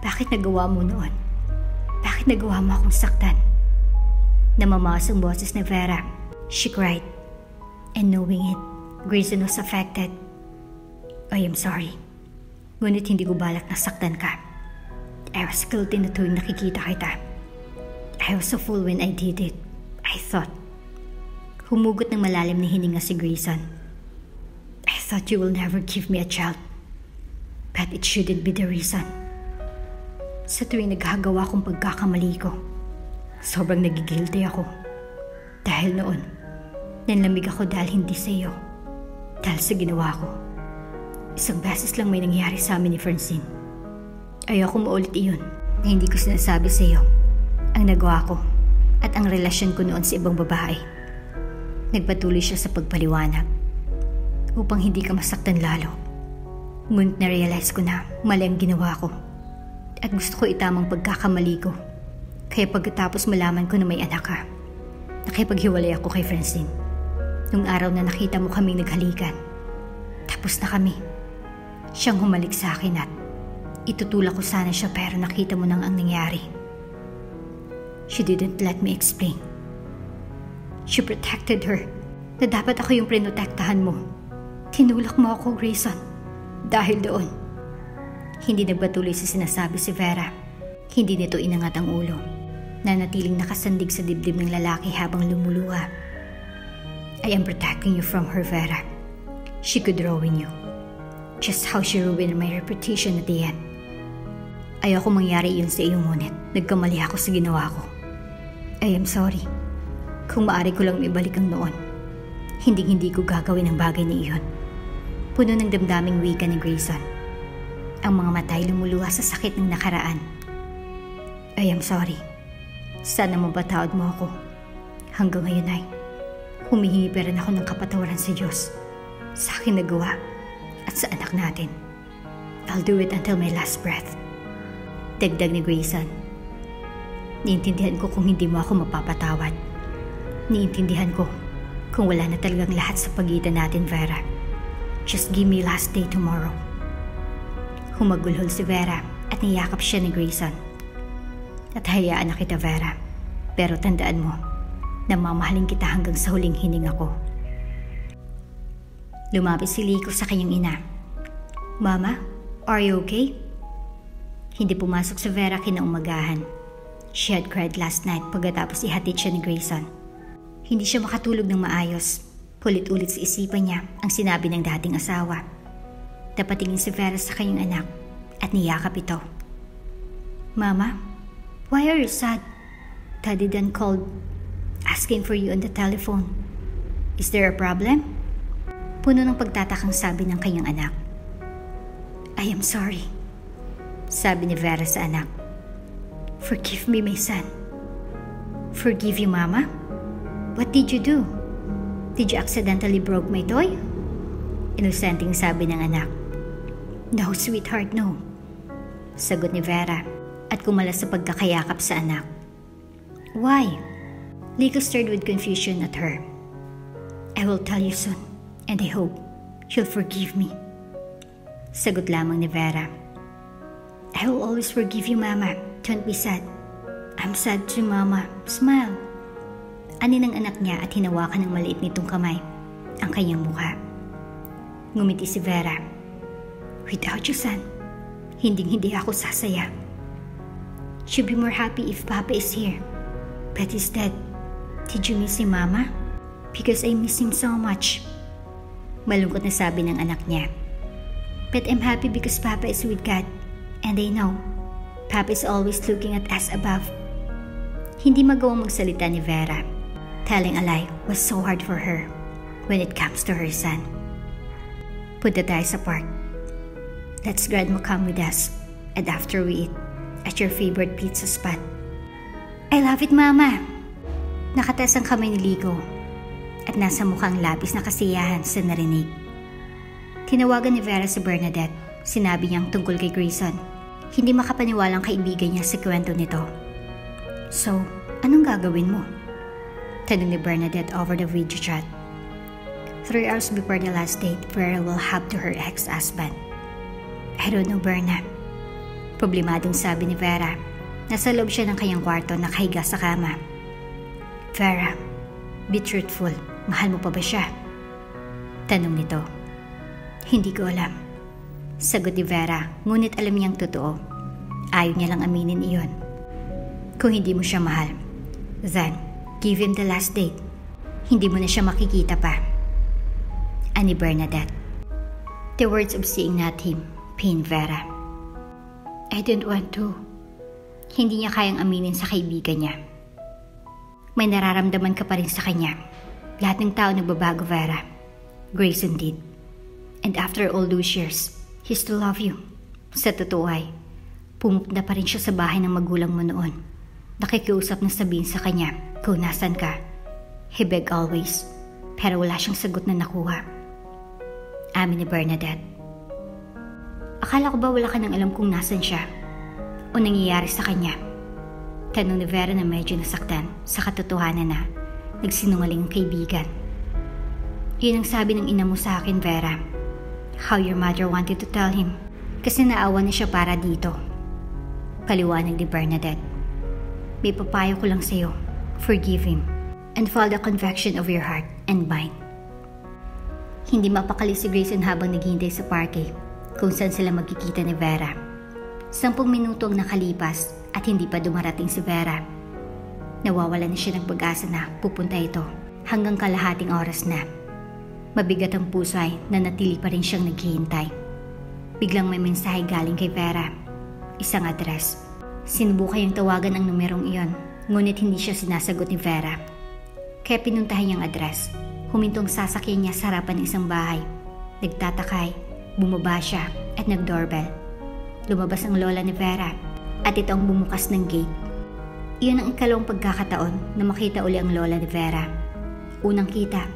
Bakit nagawa mo noon? Bakit nagawa mo akong saktan? Namamaos ang boses ni Vera. She cried. And knowing it, Grayson was affected. I am sorry. Ngunit hindi ko balak na saktan ka. I was guilty na tuwing nakikita kita. I was a fool when I did it. I thought. Humugot ng malalim na hininga si Grayson. I thought you will never give me a child. But it shouldn't be the reason. Sa tuwing naghagawa kong pagkakamali ko, sobrang nagigilty ako. Dahil noon, nanlamig ako dahil hindi sa iyo. Dahil sa ginawa ko. Isang beses lang may nangyari sa amin ni Francine. Ayoko maulit iyon na hindi ko sinasabi sa iyo ang nagawa ko at ang relasyon ko noon sa ibang babae. Nagpatuloy siya sa pagpaliwanag upang hindi ka masaktan lalo. Ngunit na-realize ko na mali ang ginawa ko at gusto ko itamang pagkakamali ko. Kaya pagkatapos malaman ko na may anak ka, nakipaghiwalay ako kay Francine. Nung araw na nakita mo kaming naghalikan, tapos na kami. Siyang humalik sa akin at itutulak ko sana siya pero nakita mo nang ang nangyari. She didn't let me explain. She protected her na dapat ako yung prinotektahan mo. Tinulak mo ako, Grayson. Dahil doon, hindi nagpatuloy sa sinasabi si Vera. Hindi nito inangat ang ulo. Nanatiling nakasandig sa dibdib ng lalaki habang lumuluha. I am protecting you from her, Vera. She could ruin you. Just how she ruined my reputation at the end. Ayoko mangyari iyon sa iyo ngunit nagkamali ako sa ginawa ko. I am sorry. Kung maaari ko lang ibalik ang noon, hindi ko gagawin ang bagay na iyon. Puno ng damdaming wika ni Grayson. Ang mga matay lumuluha sa sakit ng nakaraan. I am sorry. Sana mapatawad mo ako. Hanggang ngayon ay humihingi pa rin ako ng kapatawaran sa Diyos. Sa akin nagawa at sa anak natin. I'll do it until my last breath. Dagdag ni Grayson. Niintindihan ko kung hindi mo ako mapapatawad. Niintindihan ko kung wala na talagang lahat sa pagitan natin, Vera. Just give me last day tomorrow. Humagulhol si Vera at niyakap siya ni Grayson. At hayaan na kita, Vera. Pero tandaan mo na mamahalin kita hanggang sa huling hininga ko. Lumapit si Liko sa kanyang ina. Mama, are you okay? Hindi pumasok si Vera kinaumagahan. She had cried last night pagkatapos ihatid siya ni Grayson. Hindi siya makatulog ng maayos. Ulit-ulit sa isipan niya ang sinabi ng dating asawa. Napatingin si Vera sa kanyang anak at niyakap ito. Mama, why are you sad? Daddy then called, asking for you on the telephone. Is there a problem? Puno ng pagtatakang sabi ng kanyang anak. I am sorry, sabi ni Vera sa anak. Forgive me, my son. Forgive you, Mama? What did you do? Did you accidentally broke my toy? Inosenteng sabi ng anak. No, sweetheart, no. Sagot ni Vera at kumalas sa pagkakayakap sa anak. Why? Lico stared with confusion at her. I will tell you soon, and I hope you'll forgive me. Sagot lamang ni Vera. I will always forgive you, Mama. Don't be sad. I'm sad too, Mama. Smile. Ani ng anak niya at hinawakan ng maliit nitong kamay ang kanyang mukha. Ngumiti si Vera. Without you, son, hindi ako sasaya. She'll be more happy if Papa is here. But he's dead. Did you miss him, Mama? Because I miss him so much. Malungkot na sabi ng anak niya. But I'm happy because Papa is with God. And I know, Papa is always looking at us above. Hindi magawang magsalita ni Vera. Telling a lie was so hard for her when it comes to her son. Punta tayo sa park. Let's Grandma come with us. And after we eat at your favorite pizza spot. I love it, Mama. Nakatas ang kamay ni Lico at nasa mukhang labis na kasiyahan sa narinig. Tinawagan ni Vera si Bernadette. Sinabi niyang tungkol kay Grayson. Hindi makapaniwalang kaibigan niya sa kwento nito. So, anong gagawin mo? Tanong ni Bernadette over the video chat. 3 hours before the last date, Vera will have to her ex-husband. I don't know, Berna. Problemadong sabi ni Vera. Nasa loob siya ng kanyang kwarto nakahiga sa kama. Vera, be truthful. Mahal mo pa ba siya? Tanong nito. Hindi ko alam. Sagot ni Vera, ngunit alam niyang totoo. Ayaw niya lang aminin iyon. Kung hindi mo siya mahal, then give him the last date. Hindi mo na siya makikita pa. Ani Bernadette. The words of seeing not him pained Vera. I don't want to. Hindi niya kayang aminin sa kaibigan niya. May nararamdaman ka pa rin sa kanya. Lahat ng tao nagbabago, Vera. Grayson did. And after all those years, he still love you. Sa totoo ay, pumupunta pa rin siya sa bahay ng magulang mo noon. Nakikiusap na sabihin sa kanya kung nasan ka. He begged always, pero wala siyang sagot na nakuha. Amin ni Bernadette. Akala ko ba wala ka nang alam kung nasan siya? O nangyayari sa kanya? Tanong ni Vera na medyo nasaktan sa katotohanan na nagsinungaling ang kaibigan. Yun ang sabi ng ina mo sa akin, Vera. How your mother wanted to tell him kasi naawa na siya para dito. Paliwanag ni Bernadette. May papayo ko lang sa'yo. Forgive him and follow the conviction of your heart and mind. Hindi mapakali si Grayson habang naghihintay sa parke kung saan sila magkikita ni Vera. 10 minuto ang nakalipas at hindi pa dumarating si Vera. Nawawala na siya ng pag-asa na pupunta ito hanggang kalahating oras na. Mabigat ang puso ay nanatili pa rin siyang naghihintay. Biglang may mensahe galing kay Vera. Isang address. Sinubukan niyang tawagan ang numerong iyon, ngunit hindi siya sinasagot ni Vera. Kaya pinuntahan niyang address. Humintong sasakyan niya sa harapan ng isang bahay. Nagtatakay, bumaba siya at nag-doorbell. Lumabas ang lola ni Vera at ito ang bumukas ng gate. Iyon ang ikalawang pagkakataon na makita uli ang lola ni Vera. Unang kita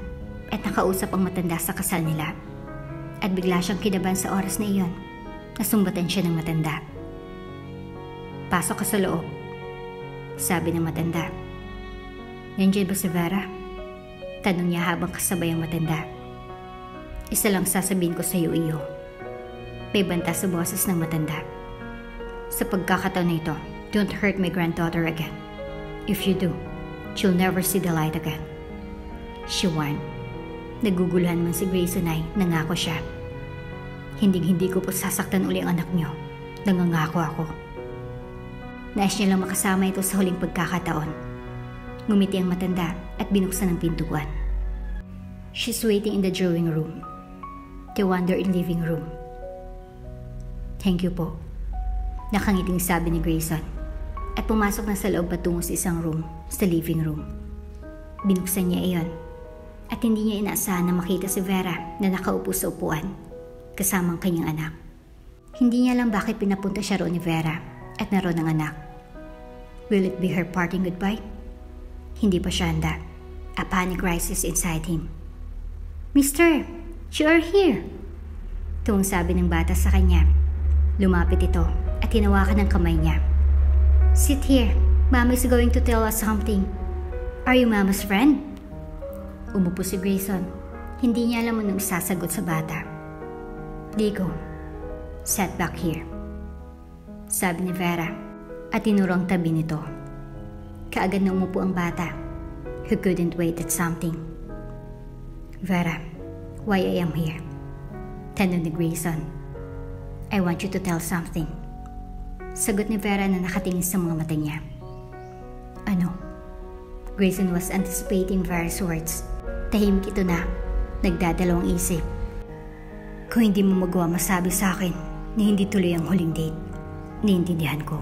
at nakausap ang matanda sa kasal nila. At bigla siyang kinabahan sa oras na iyon. Nasumbatan siya ng matanda. Pasok ka sa loob, sabi ng matanda. Nandiyan ba si Vera? Tanong niya habang kasabay ang matanda. Isa lang sasabihin ko sa iyo, iyo. May banta sa boses ng matanda. Sa pagkakataon na ito, don't hurt my granddaughter again. If you do, she'll never see the light again. She warned. Naguguluhan man si Grayson ay nangako siya. Hindi ko po sasaktan uli ang anak niyo. Nangangako ako. Nais niya lang makasama ito sa huling pagkakataon. Ngumiti ang matanda at binuksan ang pintuan. She's waiting in the drawing room. The wonder in living room. Thank you po. Nakangiting sabi ni Grayson at pumasok na sa loob patungo sa isang room, sa living room. Binuksan niya iyon at hindi niya inaasahan na makita si Vera na nakaupo sa upuan kasama ang kanyang anak. Hindi niya alam bakit pinapunta siya roon ni Vera at naroon ang anak. Will it be her parting goodbye? Hindi pa siya handa. A panic rises inside him. Mister, you are here! Tuwang sabi ng bata sa kanya. Lumapit ito at hinawakan ng kamay niya. Sit here. Mama's going to tell us something. Are you Mama's friend? Umupo si Grayson. Hindi niya alam anong sasagot sa bata. Ligo, sat back here. Sabi ni Vera at tinuro ang tabi nito. Kaagad na umupo ang bata, who couldn't wait at something. Vera, why I am here? Tanong ni Grayson. I want you to tell something. Sagot ni Vera na nakatingin sa mga mata niya. Ano? Grayson was anticipating Vera's words. Tahimik ito na, nagdadalawang isip. Kung hindi mo magawa masabi sa akin na hindi tuloy ang huling date, niintindihan ko.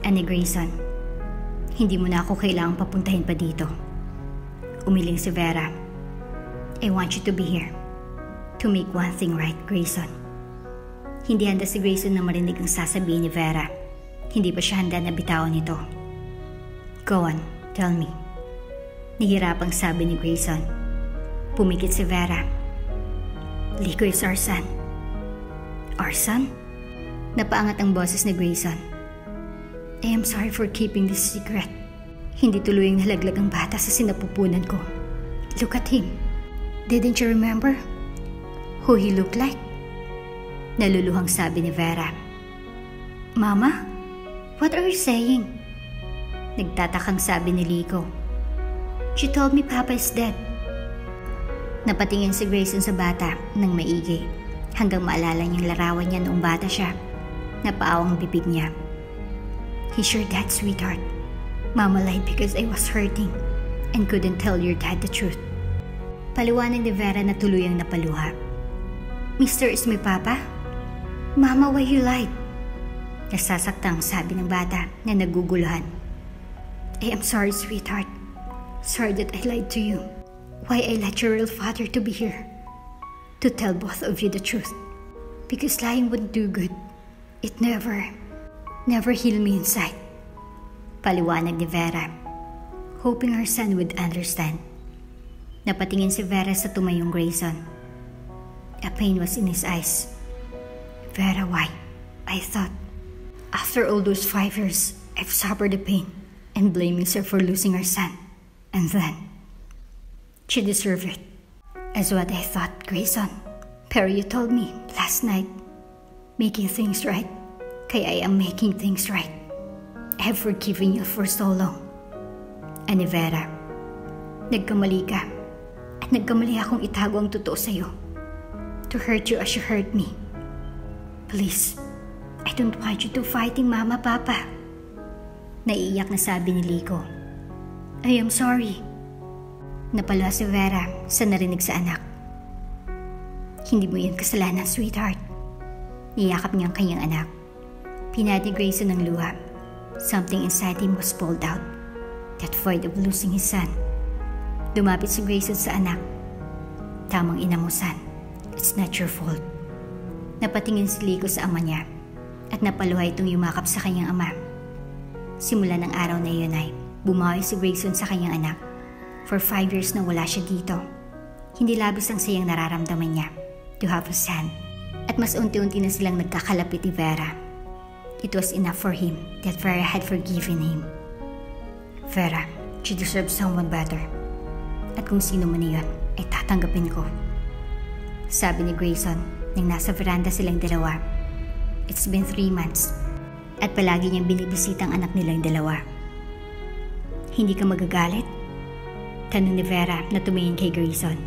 Ani Grayson, hindi mo na ako kailangang papuntahin pa dito. Umiling si Vera. I want you to be here to make one thing right, Grayson. Hindi handa si Grayson na marinig ang sasabihin ni Vera. Hindi pa siya handa na bitawan ito. Go on, tell me. Nahirapang sabi ni Grayson. Pumikit si Vera. Lico is our son. Our son? Napaangat ang boses ni Grayson. I am sorry for keeping this secret. Hindi tuluyang nalaglag ang bata sa sinapupunan ko. Look at him. Didn't you remember who he looked like? Naluluhang sabi ni Vera. Mama, what are you saying? Nagtatakang sabi ni Lico. She told me Papa is dead. Napatingin si Grayson sa bata nang maigi hanggang maalala niyang larawan niya noong bata siya. Napaawang bibig niya. He's your dad, sweetheart. Mama lied because I was hurting and couldn't tell your dad the truth. Paliwanag ni Vera na tuluyang napaluha. Mr. is my papa? Mama, why you lied? Nasasaktang sabi ng bata na naguguluhan. I am sorry, sweetheart. Sorry that I lied to you. Why I let your real father to be here. To tell both of you the truth. Because lying wouldn't do good. It never healed me inside. Paliwanag ni Vera, hoping her son would understand. Napatingin si Vera sa tumayong Grayson. A pain was in his eyes. Vera, why? I thought, after all those 5 years, I've suffered the pain and blaming her for losing her son. And then, she deserved it. As what I thought, Grayson. Pero you told me last night, making things right. Kaya I am making things right. I have forgiven you for so long. Ani Vera, nagkamali ka. At nagkamali akong itago ang totoo sa'yo. To hurt you as you hurt me. Please, I don't want you to fighting Mama, Papa. Naiiyak na sabi ni Lico. I am sorry. Napaluha si Vera sa narinig sa anak. Hindi mo yun kasalanan, sweetheart. Niyakap niya ang kanyang anak. Pinati Grayson ng luha. Something inside him was pulled out. That void of losing his son. Dumapit si Grayson sa anak. Tamang ina mo, son. It's not your fault. Napatingin si Lico sa ama niya at napaluha itong yumakap sa kanyang ama. Simula ng araw na iyon ay bumawi si Grayson sa kanyang anak. For 5 years na wala siya dito. Hindi labis ang sayang nararamdaman niya to have a son. At mas unti-unti na silang nagkakalapit ni Vera. It was enough for him that Vera had forgiven him. Vera, she deserves someone better. At kung sino man iyon, ay tatanggapin ko. Sabi ni Grayson nang nasa veranda silang dalawa. It's been 3 months. At palagi niyang binibisita ang anak nilang dalawa. Hindi ka magagalit? Tanong ni Vera na tumingin kay Grayson.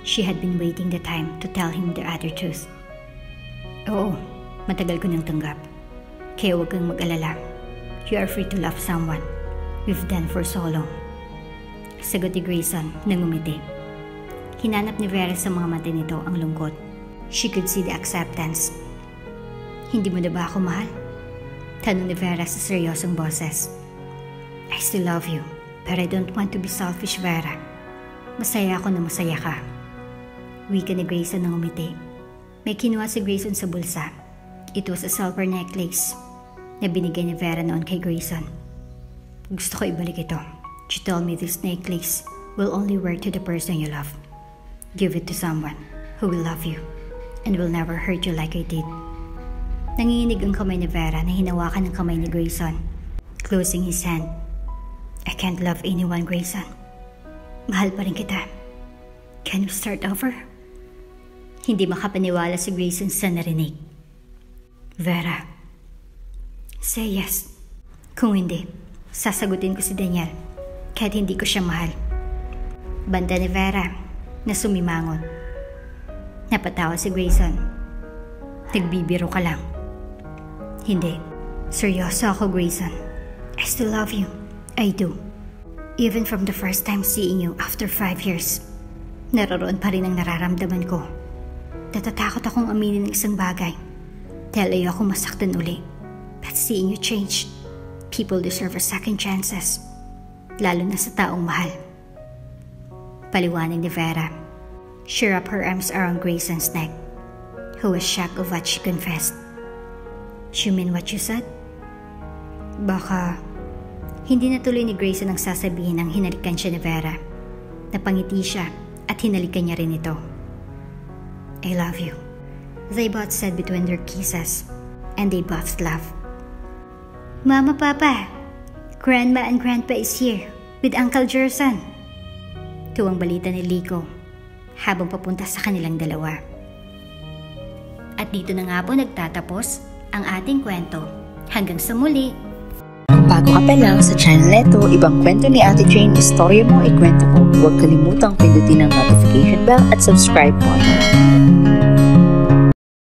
She had been waiting the time to tell him the other truth. Oo, matagal ko nang tanggap. Kaya huwag kang mag-alala. You are free to love someone we've done for so long. Sagot ni Grayson na ngumiti. Hinanap ni Vera sa mga mata nito ang lungkot. She could see the acceptance. Hindi mo na ba ako mahal? Tanong ni Vera sa seryosong boses. I still love you, but I don't want to be selfish, Vera. Masaya ako na masaya ka. Wika ni Grayson na ngumiti. May kinuha si Grayson sa bulsa. It was a silver necklace na binigay ni Vera noon kay Grayson. Gusto ko ibalik ito. She told me this necklace will only wear to the person you love. Give it to someone who will love you and will never hurt you like I did. Nanginginig ang kamay ni Vera na hinawakan ng kamay ni Grayson. closing his hand. I can't love anyone, Grayson. Mahal pa rin kita. Can we start over? Hindi makapaniwala si Grayson sa narinig. Vera, say yes. Kung hindi, sasagutin ko si Daniel kahit hindi ko siya mahal. Banda ni Vera na sumimangon. Napatawa si Grayson. Nagbibiro ka lang. Hindi. Seryoso ako, Grayson. I still love you. I do. Even from the first time seeing you after 5 years, naroon pa rin ang nararamdaman ko. Natatakot akong aminin ng isang bagay dahil ayaw akong masaktan uli. But seeing you change, people deserve a second chances, lalo na sa taong mahal. Paliwanag ni Vera. She wrapped her arms around Grayson's neck, who was shocked of what she confessed. You mean what you said? Baka hindi natuloy ni Grayson ang sasabihin nang hinalikan siya ni Vera. Napangiti siya at hinalikan niya rin ito. I love you, they both said between their kisses, and they both laughed. Mama, Papa, Grandma and Grandpa is here with Uncle Jerson. Tuwang balita ni Lico habang papunta sa kanilang dalawa. At dito na nga po nagtatapos ang ating kwento. Hanggang sa muli! Kung bago ka pa lang sa channel neto, ibang kwento ni Ate Jane, istorya mo, ikwento ko. Huwag kalimutang pindutin ang notification bell at subscribe button.